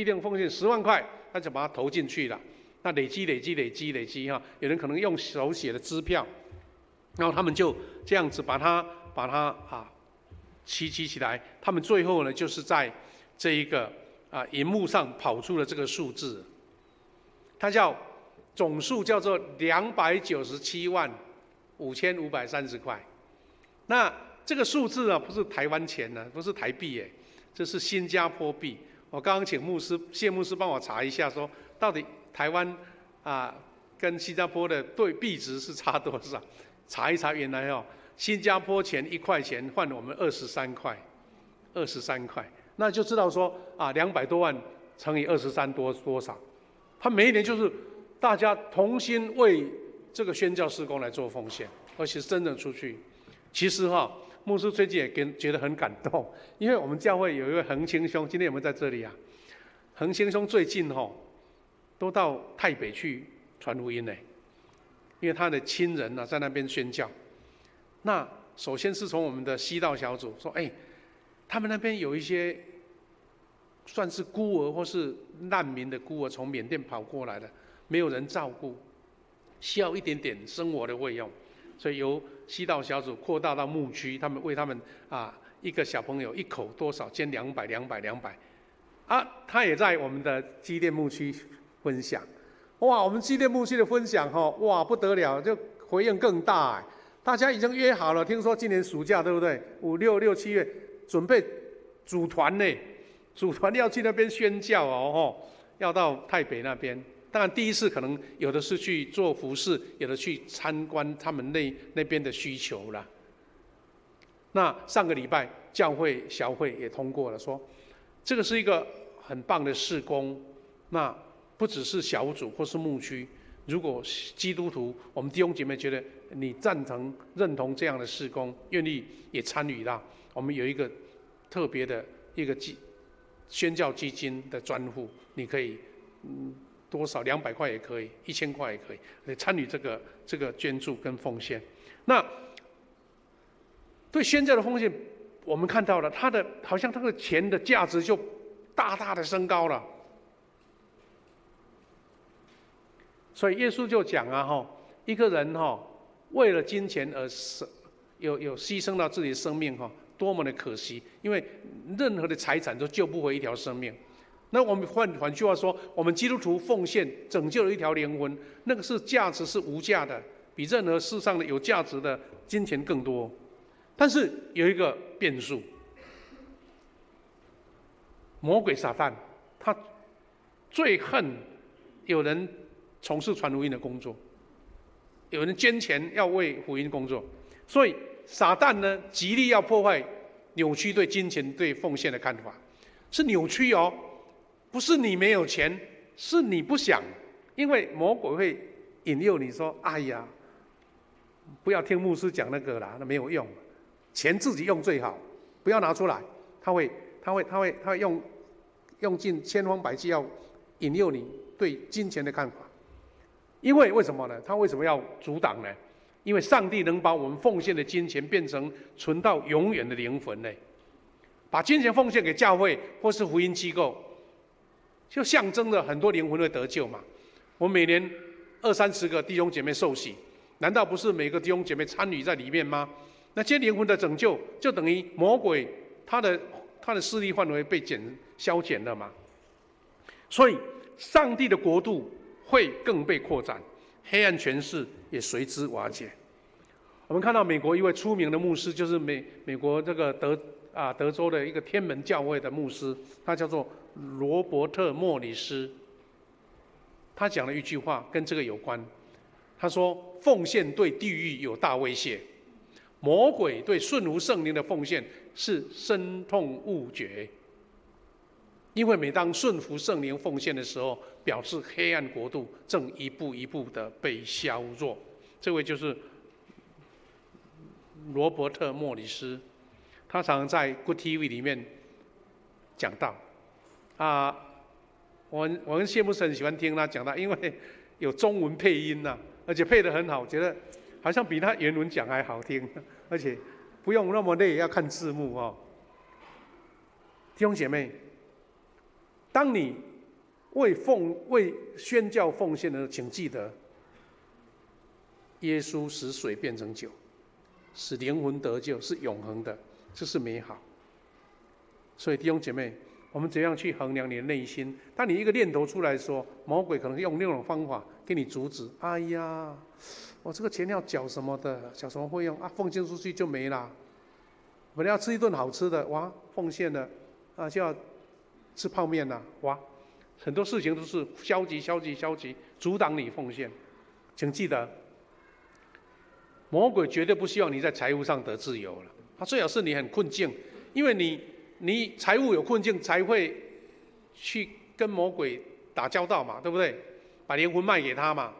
定奉献10万块，他就把它投进去了。那累积有人可能用手写的支票，然后他们就这样子把它齐起来。他们最后呢，就是在这一个荧幕上跑出了这个数字，它总数叫做297万5530块。那这个数字不是台湾钱不是台币这是新加坡币。我刚刚请谢牧师帮我查一下，说到底台湾跟新加坡的币值是差多少？查一查，原来新加坡钱1块钱换我们23块，那就知道说200多万乘以23多少？他每一年就是大家同心为这个宣教事工来做奉献，而且真的出去。其实牧师最近也觉得很感动，因为我们教会有一位恒清兄，今天有没有在这里恒清兄最近都到泰北去传福音因为他的亲人在那边宣教。那首先是从我们的西道小组说，他们那边有一些算是孤儿或是难民的孤儿，从缅甸跑过来的，没有人照顾，需要一点点生活的费用，所以由西道小组扩大到牧区，他们为他们一个小朋友1口多少捐200他也在我们的基甸牧区分享。哇，我们基甸牧区的分享哇不得了，就回应更大大家已经约好了，听说今年暑假对不对？5、6、7月准备组团组团要去那边宣教要到泰北那边。当然第一次可能有的是去做服事，有的去参观他们那边的需求啦。那上个礼拜教会小会也通过了，说这个是一个很棒的事工。那不只是小组或是牧区，如果基督徒，我们弟兄姐妹觉得你赞成、认同这样的事工，愿意也参与到，我们有一个特别的一个宣教基金的专户，你可以多少200块也可以，1000块也可以，来参与这个捐助跟奉献。那对宣教的奉献，我们看到了好像他的钱的价值就大大的升高了。所以耶稣就讲啊，一个人为了金钱而有牺牲到自己的生命多么的可惜！因为任何的财产都救不回一条生命。那我们换句话说，我们基督徒奉献拯救了一条灵魂，那个是价值是无价的，比任何世上的有价值的金钱更多。但是有一个变数，魔鬼撒旦他最恨有人从事传福音的工作，有人捐钱要为福音工作，所以撒旦呢极力要破坏、扭曲对金钱、对奉献的看法，是扭曲不是你没有钱，是你不想，因为魔鬼会引诱你说：“哎呀，不要听牧师讲那个啦，那没有用，钱自己用最好，不要拿出来。”他会用尽千方百计要引诱你对金钱的看法。因为什么呢？他为什么要阻挡呢？因为上帝能把我们奉献的金钱变成存到永远的灵魂呢。把金钱奉献给教会或是福音机构，就象征着很多灵魂会得救嘛。我们每年20-30个弟兄姐妹受洗，难道不是每个弟兄姐妹参与在里面吗？那些灵魂的拯救，就等于魔鬼他的势力范围被消减了嘛。所以上帝的国度会更被扩展，黑暗权势也随之瓦解。我们看到美国一位出名的牧师，就是美国这个德州的一个天门教会的牧师，他叫做罗伯特·莫里斯。他讲了一句话跟这个有关，他说：“奉献对地狱有大威胁，魔鬼对顺服圣灵的奉献是深痛恶绝。因为每当顺服圣灵奉献的时候，表示黑暗国度正一步一步的被削弱。”这位就是罗伯特·莫里斯，他常常在 Good TV 里面讲道我跟谢牧师很喜欢听他讲道，因为有中文配音而且配得很好，觉得好像比他原文讲还好听，而且不用那么累要看字幕弟兄姐妹，当你为宣教奉献的时候，请记得，耶稣使水变成酒，使灵魂得救，是永恒的，这是美好。所以弟兄姐妹，我们怎样去衡量你的内心？当你一个念头出来的时候，魔鬼可能用另一种方法给你阻止。哎呀，我这个钱要缴什么的，缴什么费用奉献出去就没了。本来要吃一顿好吃的，哇，奉献了就要吃泡面了，哇，很多事情都是消极，阻挡你奉献。请记得，魔鬼绝对不希望你在财务上得自由了，他最好是你很困境，因为你财务有困境，才会去跟魔鬼打交道嘛，对不对？把灵魂卖给他嘛，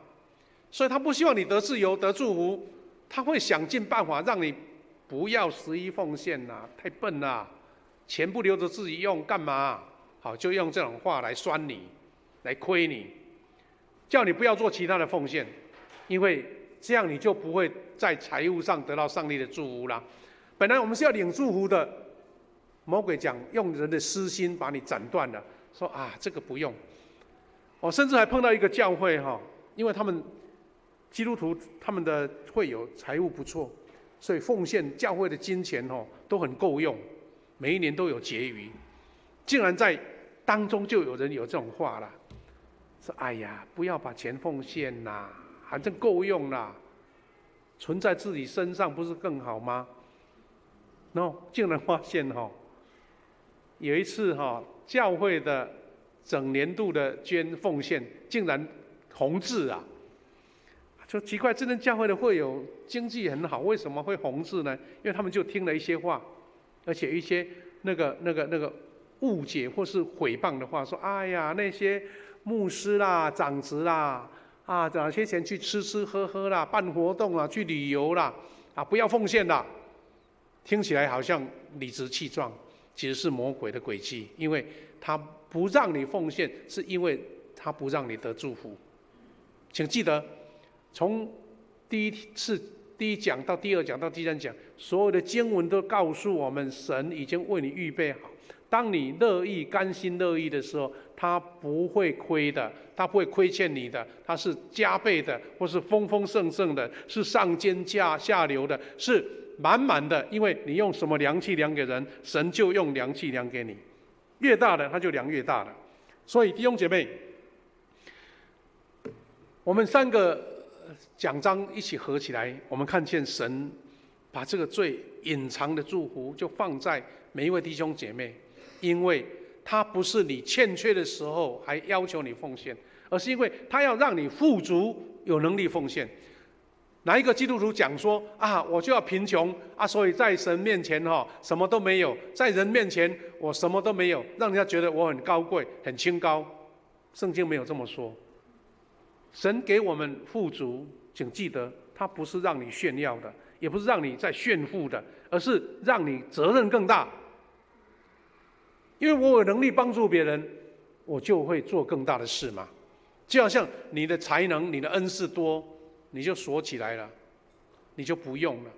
所以他不希望你得自由、得祝福，他会想尽办法让你不要11奉献太笨啦，钱不留着自己用干嘛？好，就用这种话来酸你，来亏你，叫你不要做其他的奉献，因为这样你就不会在财务上得到上帝的祝福啦。本来我们是要领祝福的，魔鬼讲用人的私心把你斩断了，说这个不用。我甚至还碰到一个教会因为他们基督徒他们的会友财务不错，所以奉献教会的金钱都很够用，每一年都有结余。竟然在当中就有人有这种话啦，说：“哎呀，不要把钱奉献啦，反正够用啦，存在自己身上不是更好吗？” No， 竟然发现有一次教会的整年度的奉献竟然红字就奇怪，真正教会的会友经济很好，为什么会红字呢？因为他们就听了一些话，而且一些那个误解或是毁谤的话，说：“哎呀，那些牧师啦、长子啦啊，哪些钱去吃吃喝喝啦，办活动啦，去旅游啦，啊，不要奉献啦。听起来好像理直气壮，其实是魔鬼的诡计，因为他不让你奉献，是因为他不让你得祝福。请记得，从第一讲到第二讲到第三讲，所有的经文都告诉我们，神已经为你预备好。当你乐意、甘心乐意的时候，他不会亏的，他不会亏欠你的，他是加倍的，或是丰丰盛盛的，是上尖下流的，是满满的。因为你用什么量器量给人，神就用量器量给你，越大的他就量越大的。所以弟兄姐妹，我们3个讲章一起合起来，我们看见神把这个最隐藏的祝福就放在每一位弟兄姐妹，因为他不是你欠缺的时候还要求你奉献，而是因为他要让你富足，有能力奉献。哪一个基督徒讲说啊，我就要贫穷啊，所以在神面前什么都没有，在人面前我什么都没有，让人家觉得我很高贵、很清高？圣经没有这么说。神给我们富足，请记得，他不是让你炫耀的，也不是让你在炫富的，而是让你责任更大。因为我有能力帮助别人，我就会做更大的事嘛。就好像你的才能、你的恩赐多，你就锁起来了，你就不用了。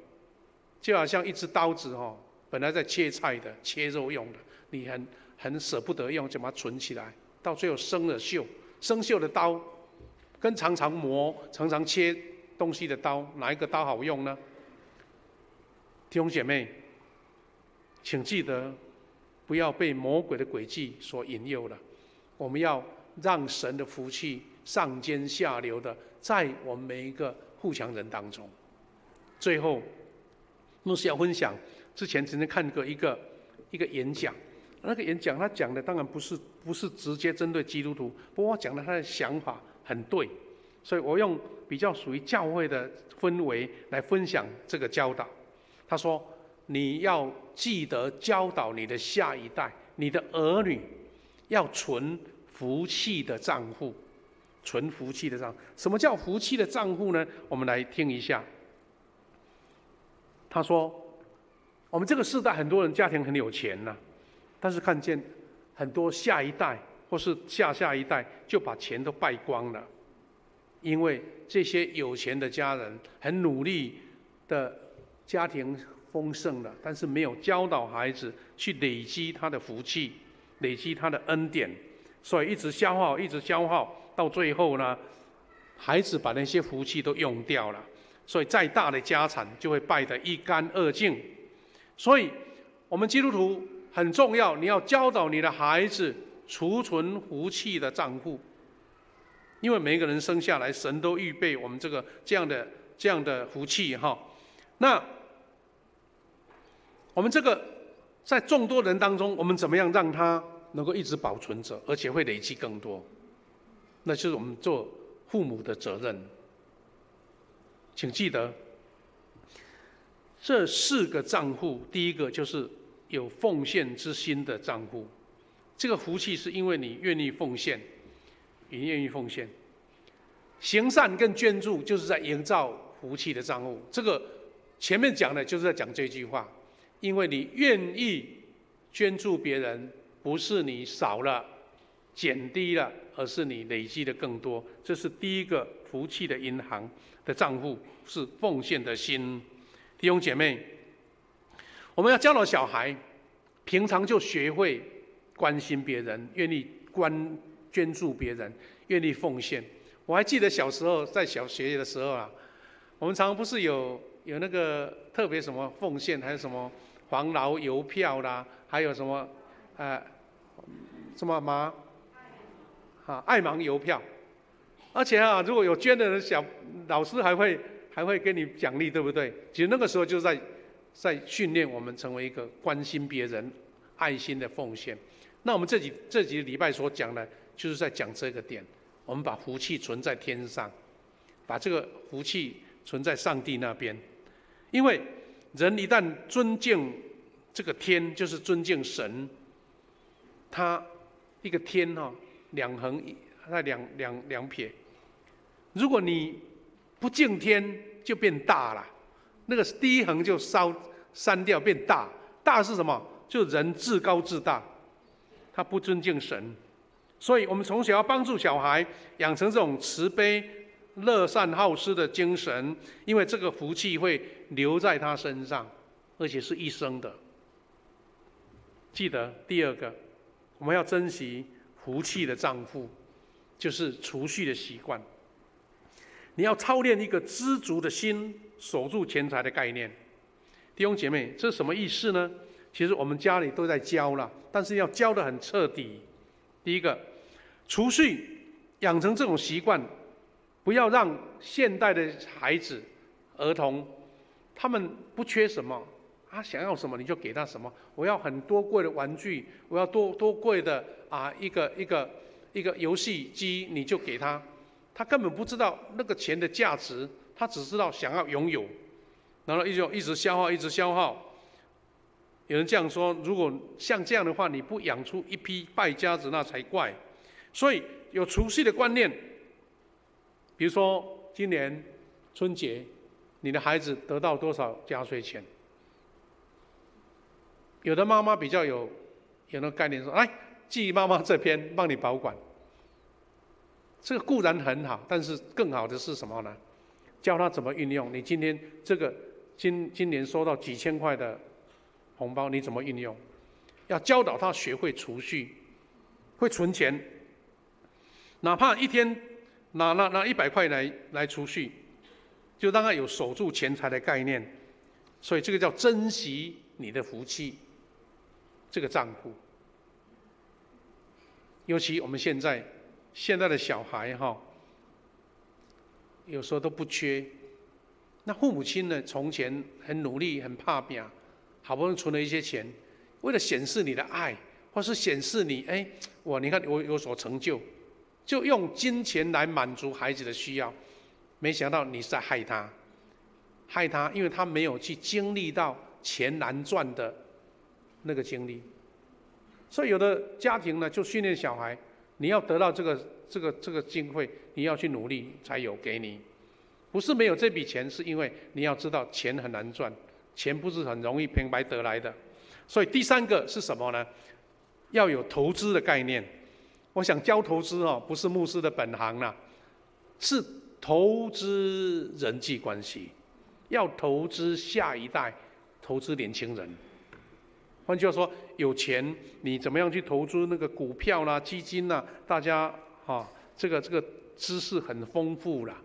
就好像一只刀子本来在切菜的、切肉用的，你很舍不得用，就把它存起来，到最后生了锈。生锈的刀跟常常磨、常常切东西的刀，哪一个刀好用呢？弟兄姐妹，请记得，不要被魔鬼的诡计所引诱了。我们要让神的福气上尖下流的在我们每一个互强人当中。最后，牧师要分享，之前曾经看过一个演讲，那个演讲他讲的当然不是直接针对基督徒，不过讲的他的想法很对，所以我用比较属于教会的氛围来分享这个教导。他说，你要记得教导你的下一代，你的儿女要存福气的账户。存福气的账户，什么叫福气的账户呢？我们来听一下。他说，我们这个世代很多人家庭很有钱呐，但是看见很多下一代或是下一代就把钱都败光了，因为这些有钱的家人很努力的家庭丰盛了，但是没有教导孩子去累积他的福气，累积他的恩典，所以一直消耗，到最后呢，孩子把那些福气都用掉了，所以再大的家产就会败得一干二净。所以我们基督徒很重要，你要教导你的孩子储存福气的账户，因为每一个人生下来，神都预备我们这样的福气那我们这个在众多人当中，我们怎么样让它能够一直保存着，而且会累积更多？那就是我们做父母的责任。请记得，这4个账户，第一个就是有奉献之心的账户。这个福气是因为你愿意奉献，你愿意奉献。行善跟捐助就是在营造福气的账户。这个前面讲的就是在讲这句话，因为你愿意捐助别人，不是你少了、减低了，而是你累积的更多。这是第一个福气的银行的账户，是奉献的心。弟兄姐妹，我们要教导小孩，平常就学会关心别人，愿意捐助别人，愿意奉献。我还记得小时候在小学的时候我们常常不是有那个特别什么奉献，还有什么黄劳邮票啦，还有什么什么爱盲邮票，而且如果有捐的人，老师还会给你奖励，对不对？其实那个时候就在训练我们成为一个关心别人、爱心的奉献。那我们这几个礼拜所讲的，就是在讲这个点。我们把福气存在天上，把这个福气存在上帝那边。因为人一旦尊敬这个天，就是尊敬神。他一个天两横在两撇，如果你不敬天，就变大了。那个第一横就删掉，变大。大是什么？就人自高自大，他不尊敬神。所以我们从小要帮助小孩养成这种慈悲、乐善好施的精神，因为这个福气会留在他身上，而且是一生的。记得第二个，我们要珍惜福气的账户，就是储蓄的习惯。你要操练一个知足的心，守住钱财的概念。弟兄姐妹，这是什么意思呢？其实我们家里都在教了，但是要教得很彻底。第一个，储蓄养成这种习惯，不要让现代的孩子、儿童，他们不缺什么，他想要什么你就给他什么。我要很多贵的玩具，我要多贵的一个游戏机，你就给他。他根本不知道那个钱的价值，他只知道想要拥有，然后一直消耗，一直消耗。有人这样说，如果像这样的话，你不养出一批败家子，那才怪。所以有储蓄的观念，比如说今年春节，你的孩子得到多少压岁钱？有的妈妈比较有那个概念说，来寄妈妈这边帮你保管。这个固然很好，但是更好的是什么呢？教他怎么运用。你今天这个今年收到几千块的红包，你怎么运用？要教导他学会储蓄，会存钱。哪怕一天拿100块来储蓄，就让他有守住钱财的概念。所以这个叫珍惜你的福气，这个账户。尤其我们现在的小孩有时候都不缺。那父母亲呢，从前很努力，很怕拼，好不容易存了一些钱，为了显示你的爱，或是显示你，你看我有所成就，就用金钱来满足孩子的需要。没想到你是在害他，因为他没有去经历到钱难赚的那个经历。所以有的家庭呢，就训练小孩，你要得到这个经费，你要去努力才有给你。不是没有这笔钱，是因为你要知道钱很难赚，钱不是很容易平白得来的。所以第三个是什么呢？要有投资的概念。我想教投资不是牧师的本行啦，是投资人际关系，要投资下一代，投资年轻人。换句话说，有钱你怎么样去投资那个股票啦、基金啦？大家这个知识很丰富啦。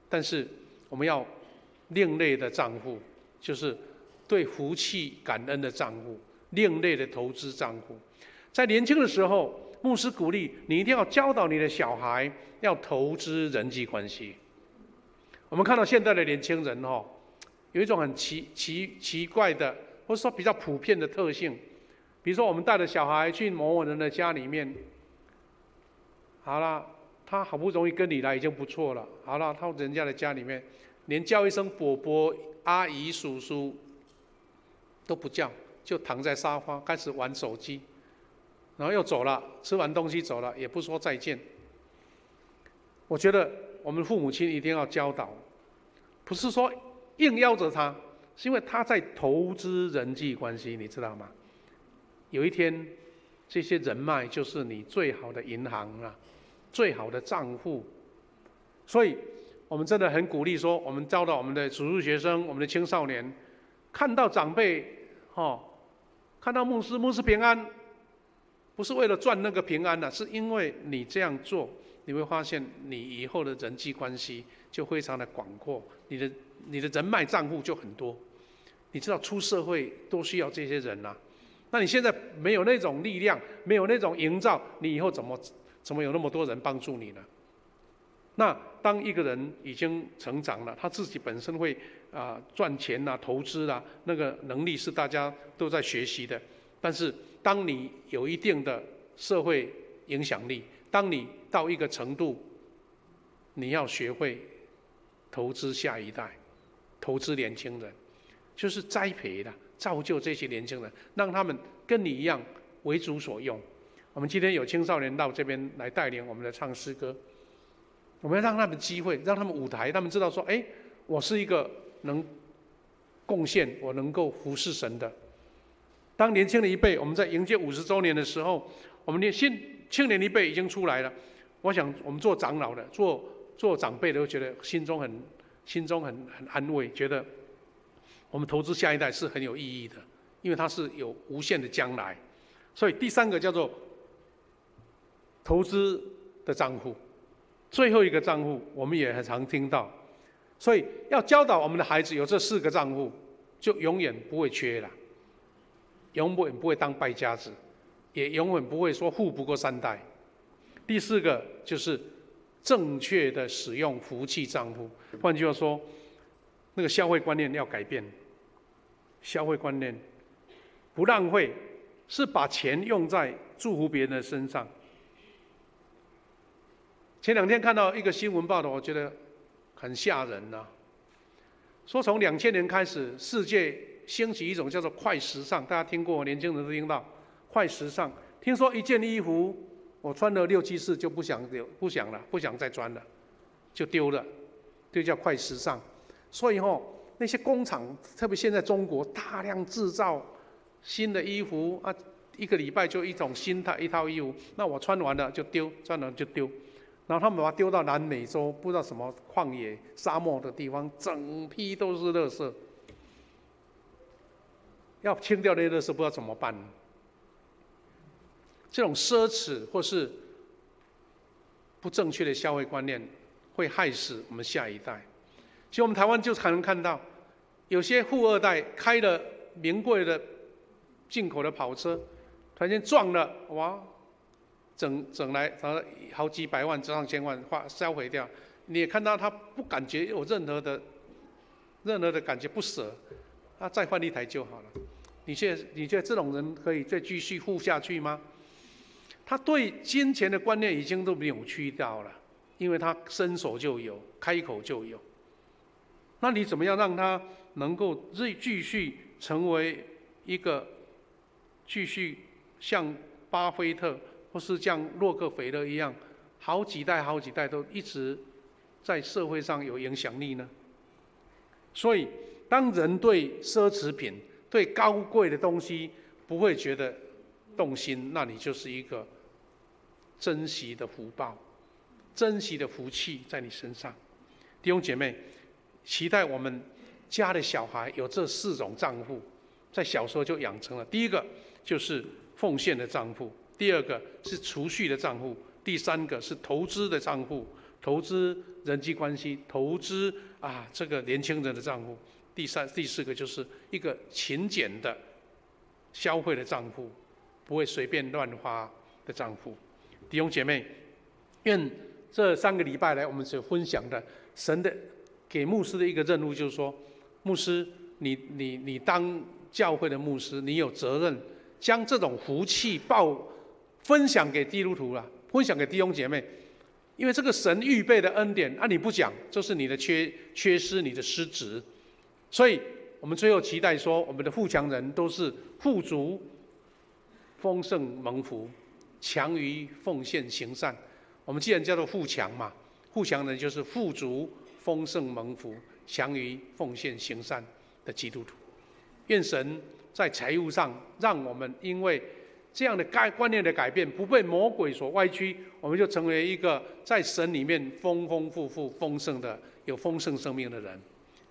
但是我们要另类的账户，就是对福气感恩的账户，另类的投资账户。在年轻的时候，牧师鼓励你一定要教导你的小孩要投资人际关系。我们看到现在的年轻人有一种很奇怪的，或者说比较普遍的特性。比如说我们带着小孩去某人的家里面，好了，他好不容易跟你来已经不错了，好了，到人家的家里面，连叫一声伯伯、阿姨、叔叔都不叫，就躺在沙发开始玩手机，然后又走了，吃完东西走了，也不说再见。我觉得我们父母亲一定要教导，不是说硬要着他，是因为他在投资人际关系，你知道吗？有一天，这些人脉就是你最好的银行了，最好的账户。所以我们真的很鼓励说，我们教导我们的主日学生、我们的青少年，看到长辈看到牧师平安，不是为了赚那个平安是因为你这样做，你会发现你以后的人际关系就非常的广阔，你的人脉账户就很多。你知道出社会都需要这些人那你现在没有那种力量，没有那种营造，你以后怎么有那么多人帮助你呢？那当一个人已经成长了，他自己本身会赚钱投资那个能力是大家都在学习的。但是当你有一定的社会影响力，当你到一个程度，你要学会投资下一代，投资年轻人，就是栽培造就这些年轻人，让他们跟你一样为主所用。我们今天有青少年到这边来带领我们的唱诗歌，我们要让他们机会，让他们舞台，让他们知道说，哎，我是一个能贡献，我能够服侍神的。当年轻的一辈，我们在迎接50周年的时候，我们青年一辈已经出来了。我想，我们做长老的、做长辈的，都觉得心中很安慰，觉得我们投资下一代是很有意义的，因为它是有无限的将来。所以第三个叫做投资的账户，最后一个账户我们也很常听到。所以要教导我们的孩子有这4个账户，就永远不会缺了，永远不会当败家子，也永远不会说富不过3代。第4个就是正确的使用福气账户。换句话说，那个消费观念要改变，消费观念不浪费，是把钱用在祝福别人的身上。前2天看到一个新闻报道，我觉得很吓人啊。说从2000年开始，世界兴起一种叫做快时尚，大家听过，年轻人都听到快时尚。听说一件衣服我穿了6、7次就不想了，不想再穿了，就丢了，这叫快时尚。所以那些工厂，特别现在中国大量制造新的衣服啊，1个礼拜就一种新的一套衣服，那我穿完了就丢，穿完了就丢。然后他们把它丢到南美洲，不知道什么旷野、沙漠的地方，整批都是垃圾。要清掉那些垃圾，不知道怎么办。这种奢侈或是不正确的消费观念，会害死我们下一代。其实我们台湾就才能看到，有些富2代开了名贵的进口的跑车，突然间撞了，哇！整来好几百万、上千万销毁掉，你也看到他不感觉有任何的感觉不舍，他再换一台就好了。你觉得这种人可以再继续富下去吗？他对金钱的观念已经都扭曲掉了，因为他伸手就有，开口就有。那你怎么样让他能够继续成为一个继续像巴菲特或是像洛克菲勒一样，好几代都一直在社会上有影响力呢？所以，当人对奢侈品、对高贵的东西不会觉得动心，那你就是一个珍惜的福报、珍惜的福气在你身上。弟兄姐妹，期待我们家的小孩有这4种账户，在小时候就养成了。第一个就是奉献的账户，第2个是储蓄的账户，第3个是投资的账户，投资人际关系，投资这个年轻人的账户，第4个就是一个勤俭的消费的账户，不会随便乱花的账户。弟兄姐妹，愿这3个礼拜来我们所分享的神的给牧师的一个任务，就是说，牧师，你当教会的牧师，你有责任将这种福气分享给基督徒了，分享给弟兄姐妹，因为这个神预备的恩典你不讲，就是你的缺失，你的失职。所以我们最后期待说，我们的富强人都是富足、丰盛、蒙福，强于奉献行善。我们既然叫做富强嘛，富强人就是富足、丰盛、蒙福，强于奉献行善的基督徒。愿神在财务上让我们因为这样的观念的改变，不被魔鬼所歪曲，我们就成为一个在神里面丰丰富富、丰盛的、有丰盛生命的人。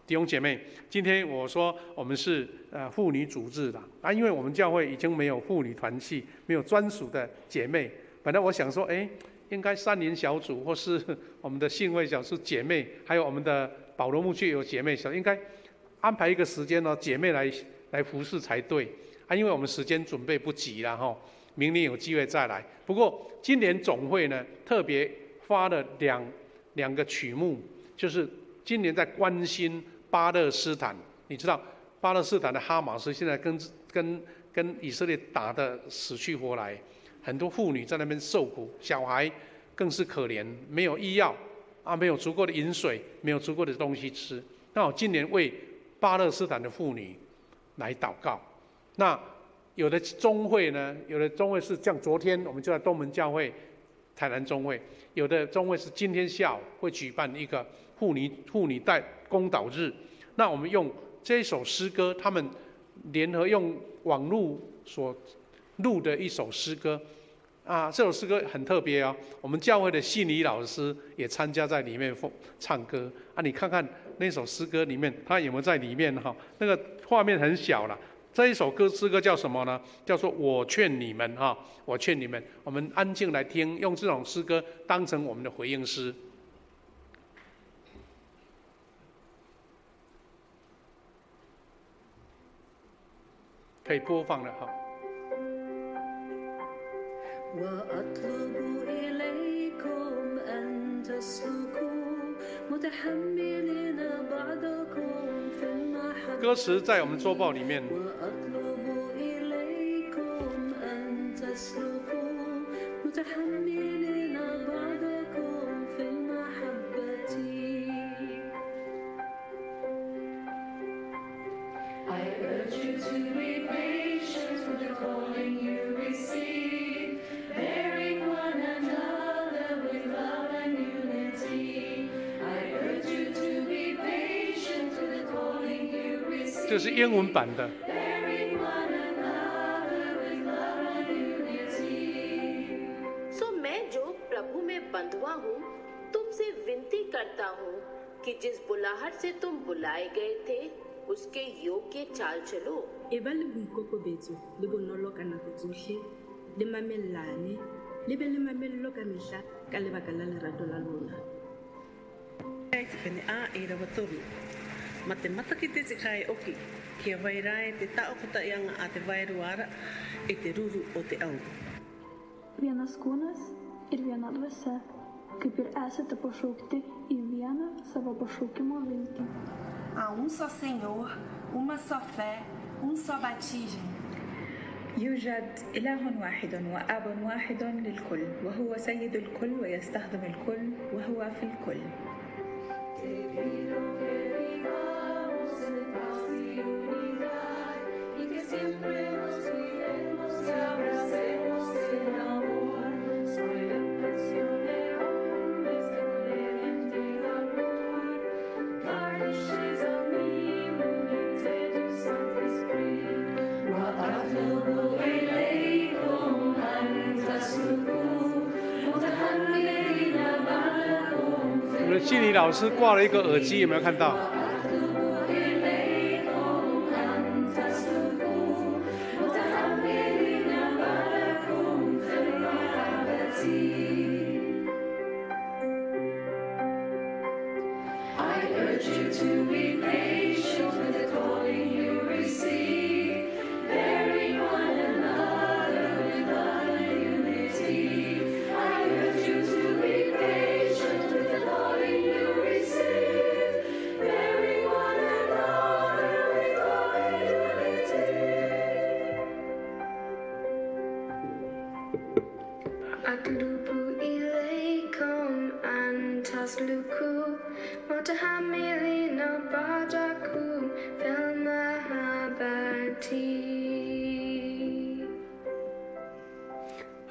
弟兄姐妹，今天我说我们是妇女主日的因为我们教会已经没有妇女团契，没有专属的姐妹。本来我想说，应该3年小组或是我们的信会小组姐妹，还有我们的保罗牧区有姐妹小，应该安排一个时间姐妹来服侍才对因为我们时间准备不及了明年有机会再来。不过今年总会呢特别发了两个曲目，就是今年在关心巴勒斯坦。你知道巴勒斯坦的哈马斯现在跟以色列打得死去活来，很多妇女在那边受苦，小孩更是可怜，没有医药没有足够的饮水，没有足够的东西吃。那我今年为巴勒斯坦的妇女来祷告。那有的宗会呢，有的宗会是像昨天我们就在东门教会台南中会，有的中会是今天下午会举办一个妇女代公祷日，那我们用这首诗歌，他们联合用网络所录的一首诗歌。这首诗歌很特别哦，我们教会的信理老师也参加在里面唱歌你看看那首诗歌里面，他有没有在里面那个画面很小啦。这一首诗歌叫什么呢？叫做我劝你们我劝你们。我们安静来听，用这种诗歌当成我们的回应诗。可以播放了وأطلب إليكم أن تسلكوا متحملين بعضكم في المحبة 歌词在我们周报里面。 وأطلب إليكم أن تسلكوا متحملين بعضكم في المحبة I urge you to be patient with the calling you receive, bearing one another with love and unity. I urge you to be patient with the calling you receive. 这是英文版的。 Bearing one another with love and unity. So मैं जो प्रभु में बंधुआ हूँ, तुमसे विनती करता हूँ कि जिस बुलाहट से तुम बुलाए गए थे, उसके योग्य चाल चलो. E ba le boikokobetso le bonolo ka nako tsohle, le mamellane, le be le mamello ka mehla ka lebaka la lerato la lona. Pene a e rawa toru. Ma te matakite te kai oki, kia wairai te taokota ianga a te vairuara e te ruru o te au. Vienas kūnas ir viena dvasia, kaip ir esate pašaukti į vieną savo pašaukimo viltį. Há só Senhor, uma só fé, só batismo. يوجد إله واحد وآب واحد للكل وهو سيد الكل ويستخدم الكل وهو في الكل.我们的心理老师挂了一个耳机，有没有看到？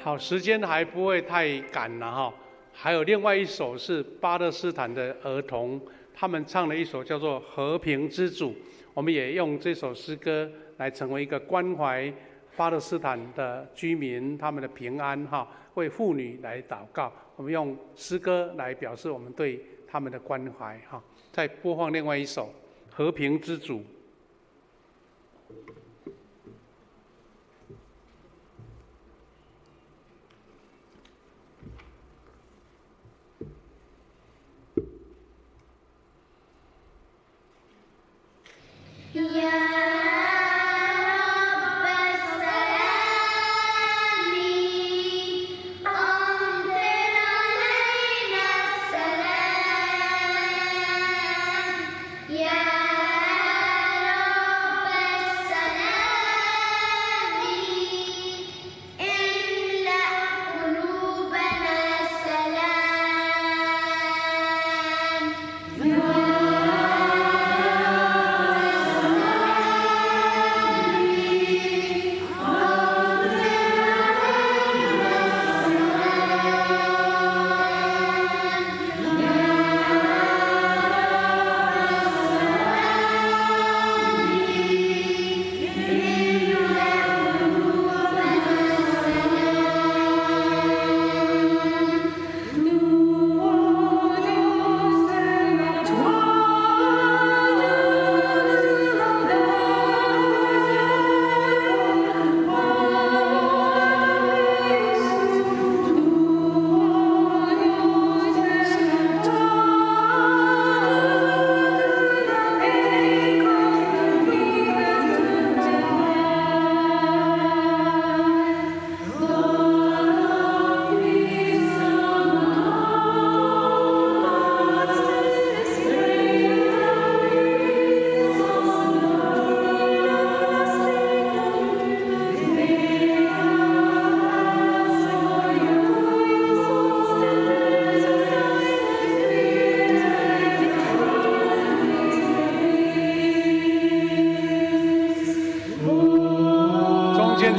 好，时间还不会太赶了哈。还有另外一首是巴勒斯坦的儿童，他们唱了一首叫做《和平之主》，我们也用这首诗歌来成为一个关怀巴勒斯坦的居民他们的平安哈，为妇女来祷告。我们用诗歌来表示我们对他们的关怀哈。再播放另外一首《和平之主》。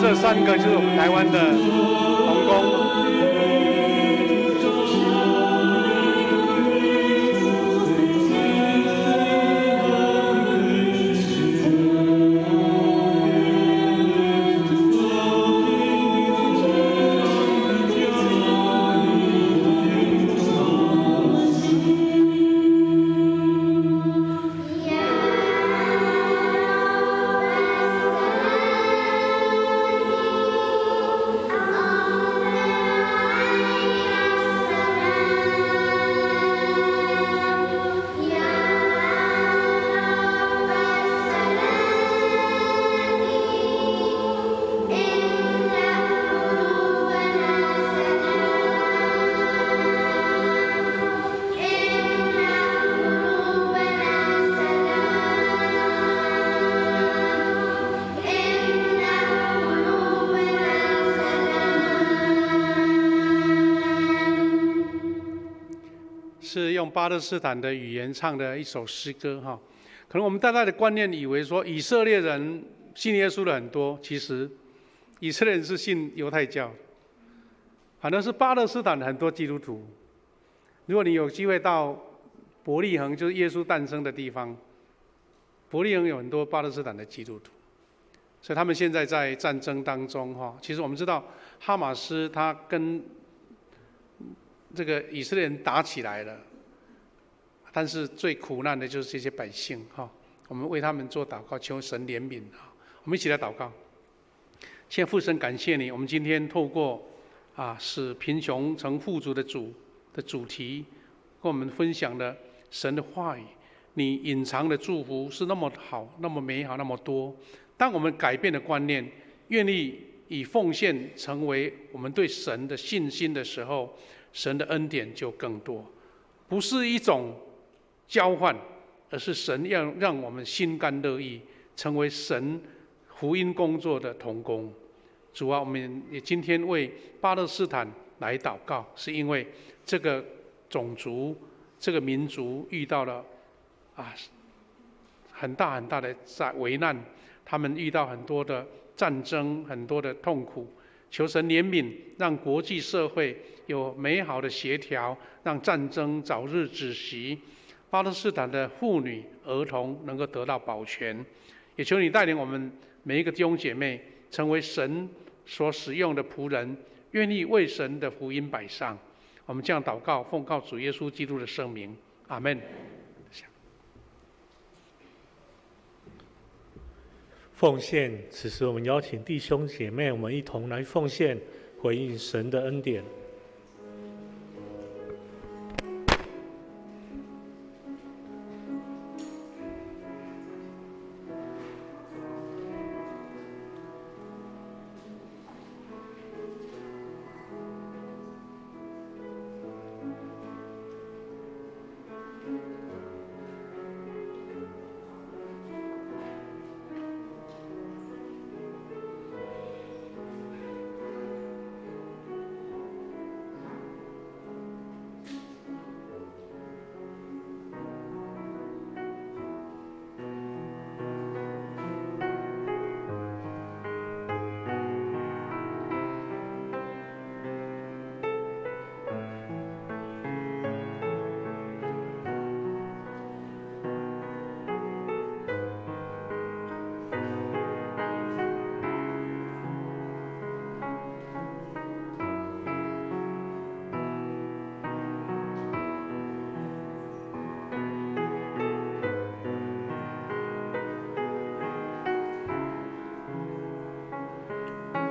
这3个就是我们台湾的童工。是用巴勒斯坦的语言唱的一首诗歌哈，可能我们大家的观念以为说以色列人信耶稣的很多，其实以色列人是信犹太教，反正是巴勒斯坦很多基督徒。如果你有机会到伯利恒，就是耶稣诞生的地方，伯利恒有很多巴勒斯坦的基督徒，所以他们现在在战争当中哈。其实我们知道哈马斯他跟这个以色列人打起来了，但是最苦难的就是这些百姓哈。我们为他们做祷告，求神怜悯啊！我们一起来祷告。现在父神，感谢你，我们今天透过使贫穷成富足的主题，跟我们分享了神的话语。你隐藏的祝福是那么好，那么美好，那么多。当我们改变了观念，愿意以奉献成为我们对神的信心的时候，神的恩典就更多，不是一种交换，而是神要让我们心甘乐意成为神福音工作的同工。主啊，我们也今天为巴勒斯坦来祷告，是因为这个种族、这个民族遇到了很大很大的危难，他们遇到很多的战争，很多的痛苦。求神怜悯，让国际社会有美好的协调，让战争早日止息，巴勒斯坦的妇女、儿童能够得到保全。也求你带领我们每一个弟兄姐妹，成为神所使用的仆人，愿意为神的福音摆上。我们这样祷告，奉靠主耶稣基督的圣名，阿们。奉献，此时我们邀请弟兄姐妹，我们一同来奉献，回应神的恩典。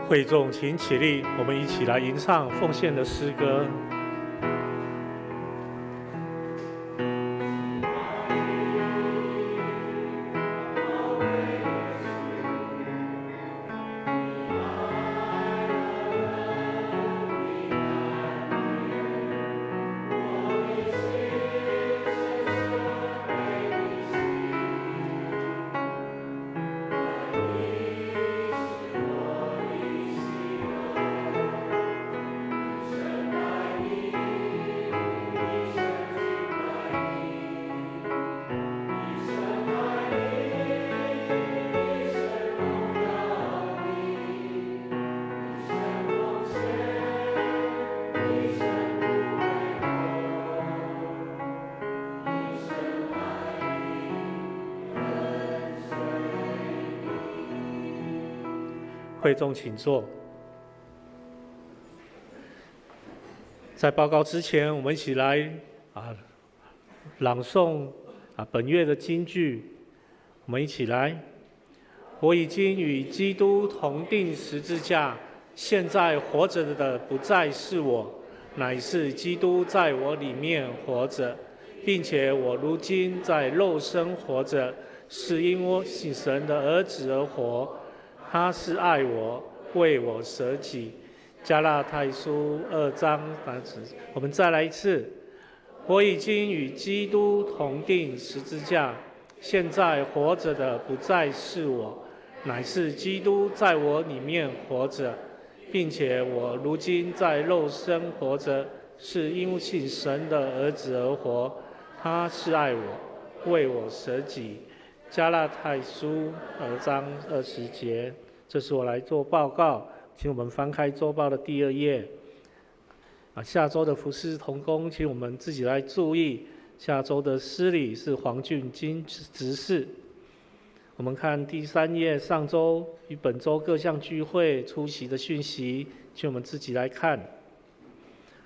会众请起立，我们一起来吟唱奉献的诗歌。会众请坐。在报告之前，我们一起来朗诵本月的金句。我们一起来：我已经与基督同定十字架，现在活着的不再是我，乃是基督在我里面活着，并且我如今在肉身活着，是因我信神的儿子而活。他是爱我，为我舍己。加拉太书2章8节。我们再来一次：我已经与基督同定十字架，现在活着的不再是我，乃是基督在我里面活着，并且我如今在肉身活着，是因信神的儿子而活。他是爱我，为我舍己。加拉太书2章20节。这是我来做报告，请我们翻开周报的第2页。下周的服事同工，请我们自己来注意。下周的司礼是黄俊金执事。我们看第3页，上周与本周各项聚会出席的讯息，请我们自己来看。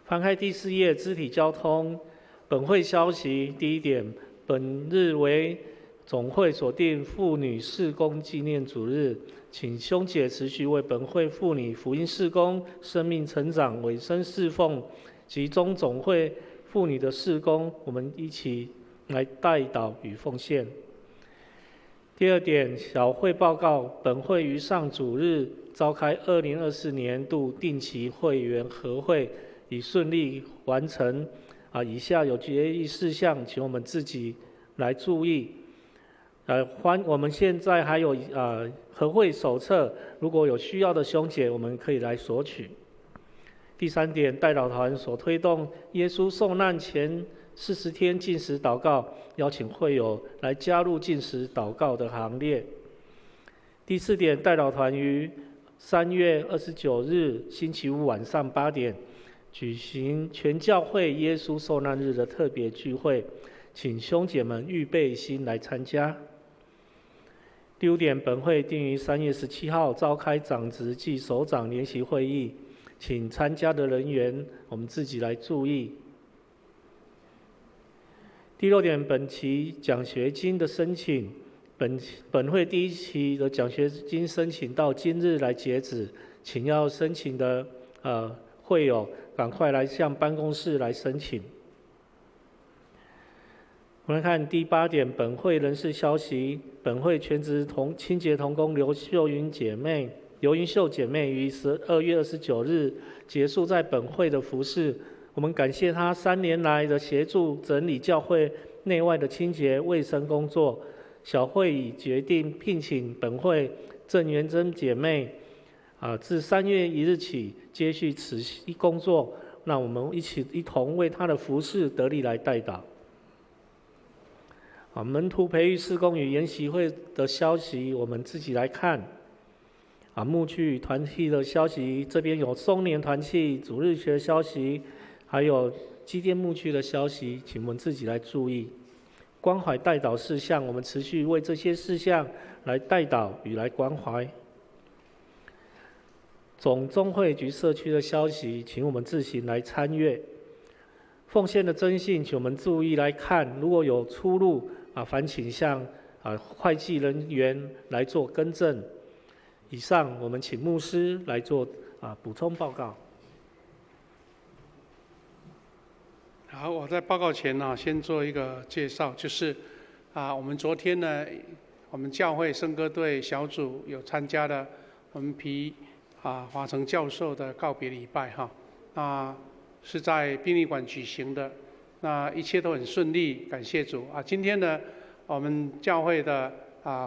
翻开第4页，肢体交通本会消息。第1点，本日为总会所定妇女事工纪念主日，请兄姐持续为本会妇女福音事工、生命成长、委身侍奉及中总会妇女的事工，我们一起来代祷与奉献。第2点，小会报告，本会于上主日召开2024年度定期会员合会，已顺利完成。以下有决议事项，请我们自己来注意。我们现在还有合会手册，如果有需要的兄姐，我们可以来索取。第3点，代祷团所推动耶稣受难前40天禁食祷告，邀请会友来加入禁食祷告的行列。第4点，代祷团于3月29日星期五晚上8点举行全教会耶稣受难日的特别聚会，请兄姐们预备心来参加。第5点，本会定于3月17号召开长职暨首长联席会议，请参加的人员我们自己来注意。第6点，本期奖学金的申请，本会第1期的奖学金申请到今日来截止，请要申请的会友赶快来向办公室来申请。我们来看第8点，本会人事消息。本会全职清洁同工刘云秀姐妹于2月29日结束在本会的服事。我们感谢她3年来的协助整理教会内外的清洁卫生工作。小会已决定聘请本会郑元珍姐妹自3月1日起接续此工作，让我们一同为她的服事得力来代祷。门徒培育事工与研习会的消息，我们自己来看。牧区团契的消息，这边有松年团契、主日学消息，还有基甸牧区的消息，请我们自己来注意。关怀代祷事项，我们持续为这些事项来代祷与来关怀。总中会及社区的消息，请我们自行来参阅。奉献的征信，请我们注意来看，如果有出入烦请向会计人员来做更正。以上，我们请牧师来做补充报告。好，我在报告前先做一个介绍，就是我们昨天呢，我们教会圣歌队小组有参加了我们皮华成教授的告别礼拜是在殡仪馆举行的，那一切都很顺利，感谢主今天呢，我们教会的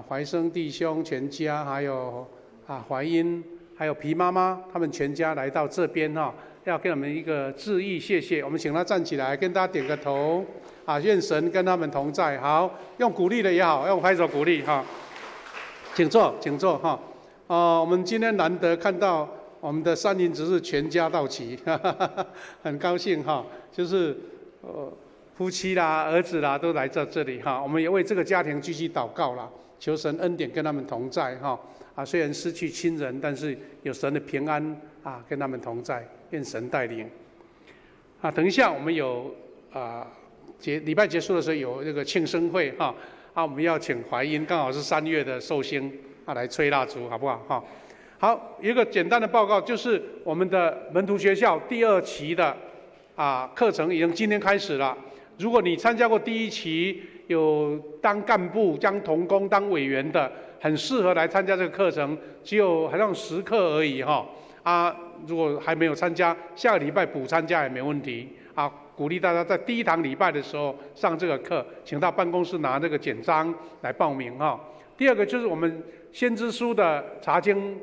怀生弟兄全家，还有怀英，还有皮妈妈，他们全家来到这边要给我们一个致意，谢谢。我们请他站起来，跟大家点个头愿神跟他们同在。好，用鼓励的也好，用拍手鼓励请坐，请坐我们今天难得看到我们的三林执事全家到齐，很高兴就是夫妻啦、儿子啦都来到这里哈，我们也为这个家庭继续祷告啦，求神恩典跟他们同在哈。虽然失去亲人，但是有神的平安跟他们同在，愿神带领。等一下我们有礼拜结束的时候有这个庆生会哈，我们要请怀英，刚好是3月的寿星来吹蜡烛，好不好哈？好，有一个简单的报告，就是我们的门徒学校第2期的课程已经今天开始了。如果你参加过第1期，有当干部、当同工、当委员的，很适合来参加这个课程，只有好像10课而已哈。如果还没有参加，下个礼拜补参加也没问题鼓励大家在第1堂礼拜的时候上这个课，请到办公室拿这个简章来报名哈。第2个就是我们先知书的查经，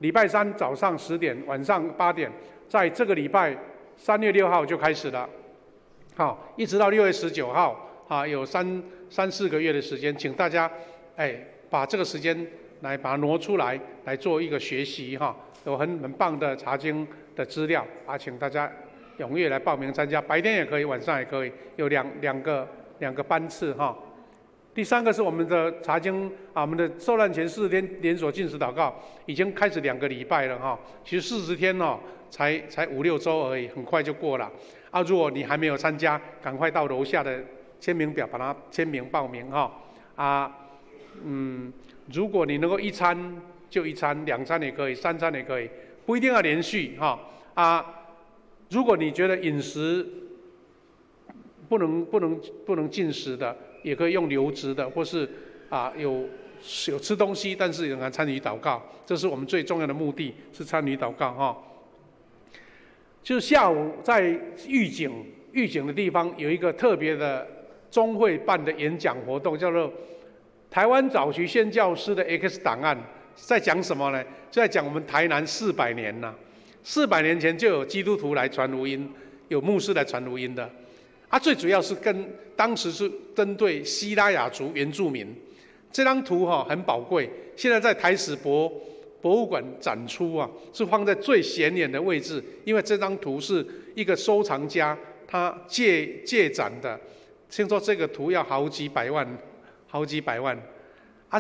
礼拜3早上10点，晚上8点，在这个礼拜3月6号就开始了，一直到6月19号有3-4个月的时间，请大家把这个时间来把它挪出来做一个学习有很棒的查经的资料请大家踊跃来报名参加，白天也可以，晚上也可以，有两个班次第3个是我们的查经我们的受难前40天连锁禁食祷告已经开始2个礼拜了其实40天才5-6周而已，很快就过了如果你还没有参加，赶快到楼下的签名表把它签名报名如果你能够1餐就1餐，2餐也可以，3餐也可以，不一定要连续如果你觉得饮食不能进食的，也可以用流质的，或是有吃东西，但是仍然参与祷告，这是我们最重要的目的，是参与祷告就是下午在预警的地方有一个特别的中会办的演讲活动，叫做台湾早期宣教师的 X 档案，在讲什么呢？就在讲我们台南400年了。400年前就有基督徒来传福音，有牧师来传福音的最主要是当时是针对西拉雅族原住民。这张图很宝贵，现在在台史博物馆展出是放在最显眼的位置，因为这张图是一个收藏家他借展的，听说这个图要好几百万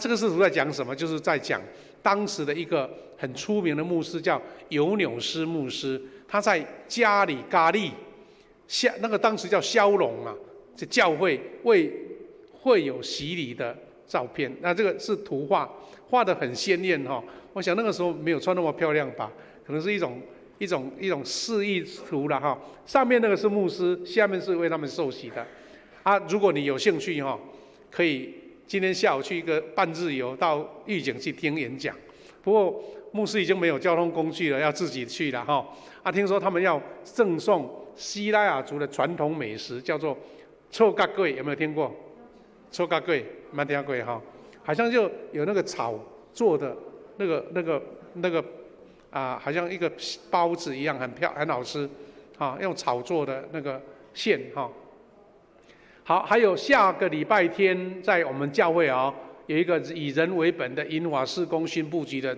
这个是图在讲什么？就是在讲当时的一个很出名的牧师叫尤纽斯牧师，他在加里咖利那个当时叫骁龙这教会会有洗礼的照片，那这个是图画得很鲜艳我想那个时候没有穿那么漂亮吧，可能是一种示意图了上面那个是牧师，下面是为他们受洗的如果你有兴趣可以今天下午去一个半日游到预警去听演讲，不过牧师已经没有交通工具了，要自己去了听说他们要赠送西拉雅族的传统美食，叫做臭咖粿，有没有听过？臭咖粿没听过好像就有那个草做的那个好像一个包子一样，很好吃用草做的那个馅好，还有下个礼拜天在我们教会有一个以人为本的银华事工新部局的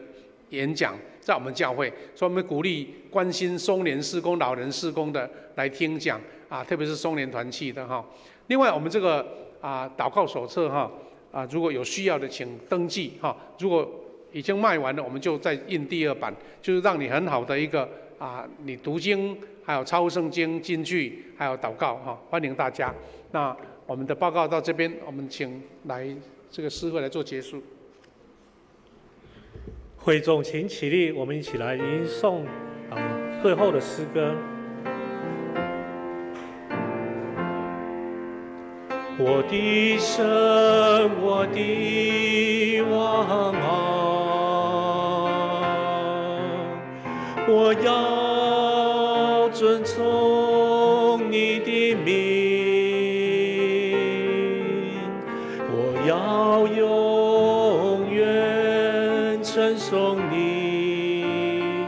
演讲，在我们教会，所以我们鼓励关心松联事工、老人事工的来听讲特别是松联团契的另外，我们这个祷告手册如果有需要的请登记如果已经卖完了，我们就再印第2版，就是让你很好的一个你读经，还有抄圣经、金句，还有祷告欢迎大家。那我们的报告到这边，我们请来这个诗会来做结束。会众请起立，我们一起来吟诵最后的诗歌。我的神，我的王我要遵从你的命，我要永远称颂你，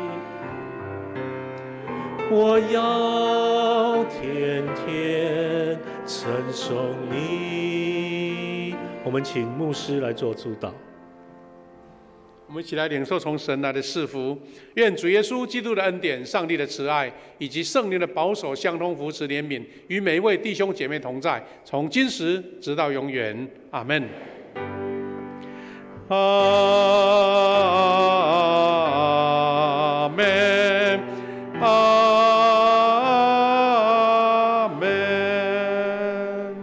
我要天天称颂你。我们请牧师来做主导。我们一起来领受从神来的赐福。愿主耶稣基督的恩典、上帝的慈爱以及圣灵的保守、相通、扶持、怜悯，与每一位弟兄姐妹同在，从今时直到永远。阿们。阿们。阿们。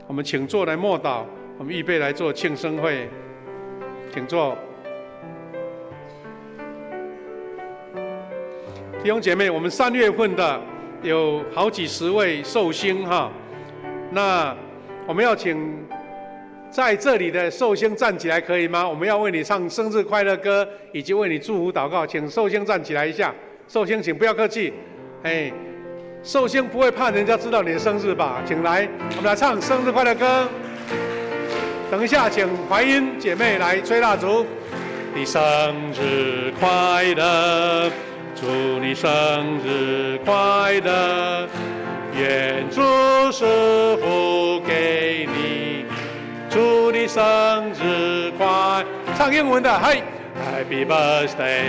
我们请坐来默祷，我们预备来做庆生会，请坐。弟兄姐妹，我们3月份的有好几十位寿星哈，那我们要请在这里的寿星站起来可以吗？我们要为你唱生日快乐歌，以及为你祝福祷告，请寿星站起来一下。寿星请不要客气，寿星不会怕人家知道你的生日吧？请来，我们来唱生日快乐歌。等一下，请怀孕姐妹来吹蜡烛。你生日快乐！祝你生日快乐，愿主赐福给你，祝你生日快。唱英文的，嘿 ，Happy birthday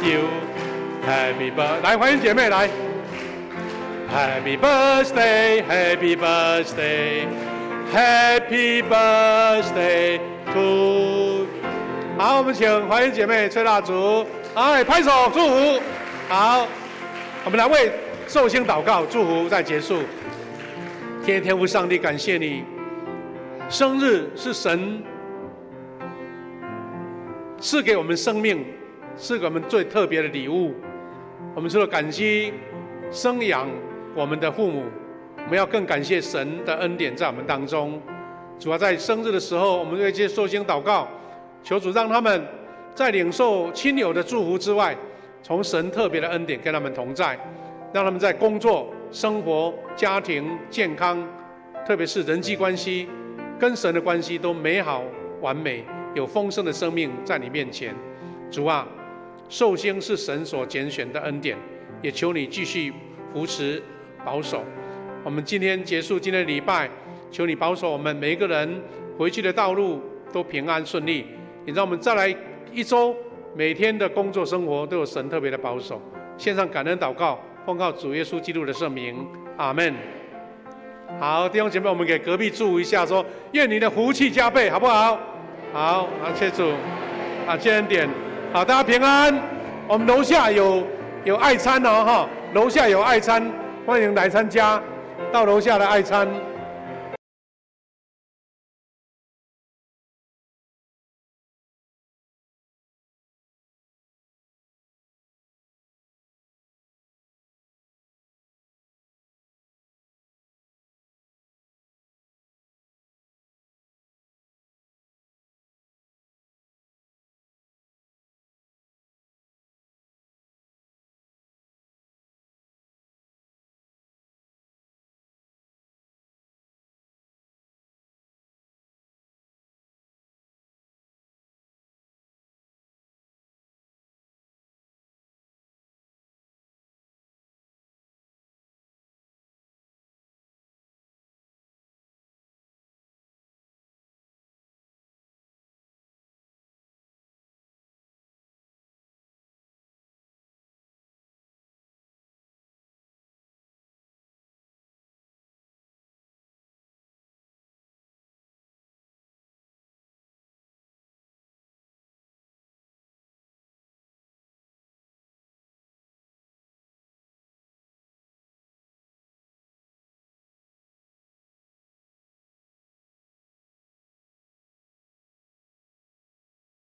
you，Happy birthday， 来欢迎姐妹来 ，Happy birthday，Happy birthday，Happy birthday to。好，我们请欢迎姐妹吹蜡烛。拍手祝福。好，我们来为寿星祷告，祝福再结束。天父上帝，感谢你，生日是神赐给我们生命，是给我们最特别的礼物。我们除了感激生养我们的父母，我们要更感谢神的恩典在我们当中。主要在生日的时候，我们为这些寿星祷告，求主让他们在领受亲友的祝福之外，从神特别的恩典跟他们同在，让他们在工作、生活、家庭、健康，特别是人际关系跟神的关系都美好完美，有丰盛的生命在你面前。主啊，寿星是神所拣选的恩典，也求你继续扶持保守。我们今天结束今天的礼拜，求你保守我们每一个人回去的道路都平安顺利，也让我们再来一周每天的工作生活都有神特别的保守。献上感恩祷告，奉靠主耶稣基督的圣名，阿们。好，弟兄姐妹，我们给隔壁祝福一下，说愿你的福气加倍，好不好？好，谢主，谢恩典。好，大家平安。我们楼下有爱餐哦，哈，楼下有爱餐，欢迎来参加，到楼下的爱餐。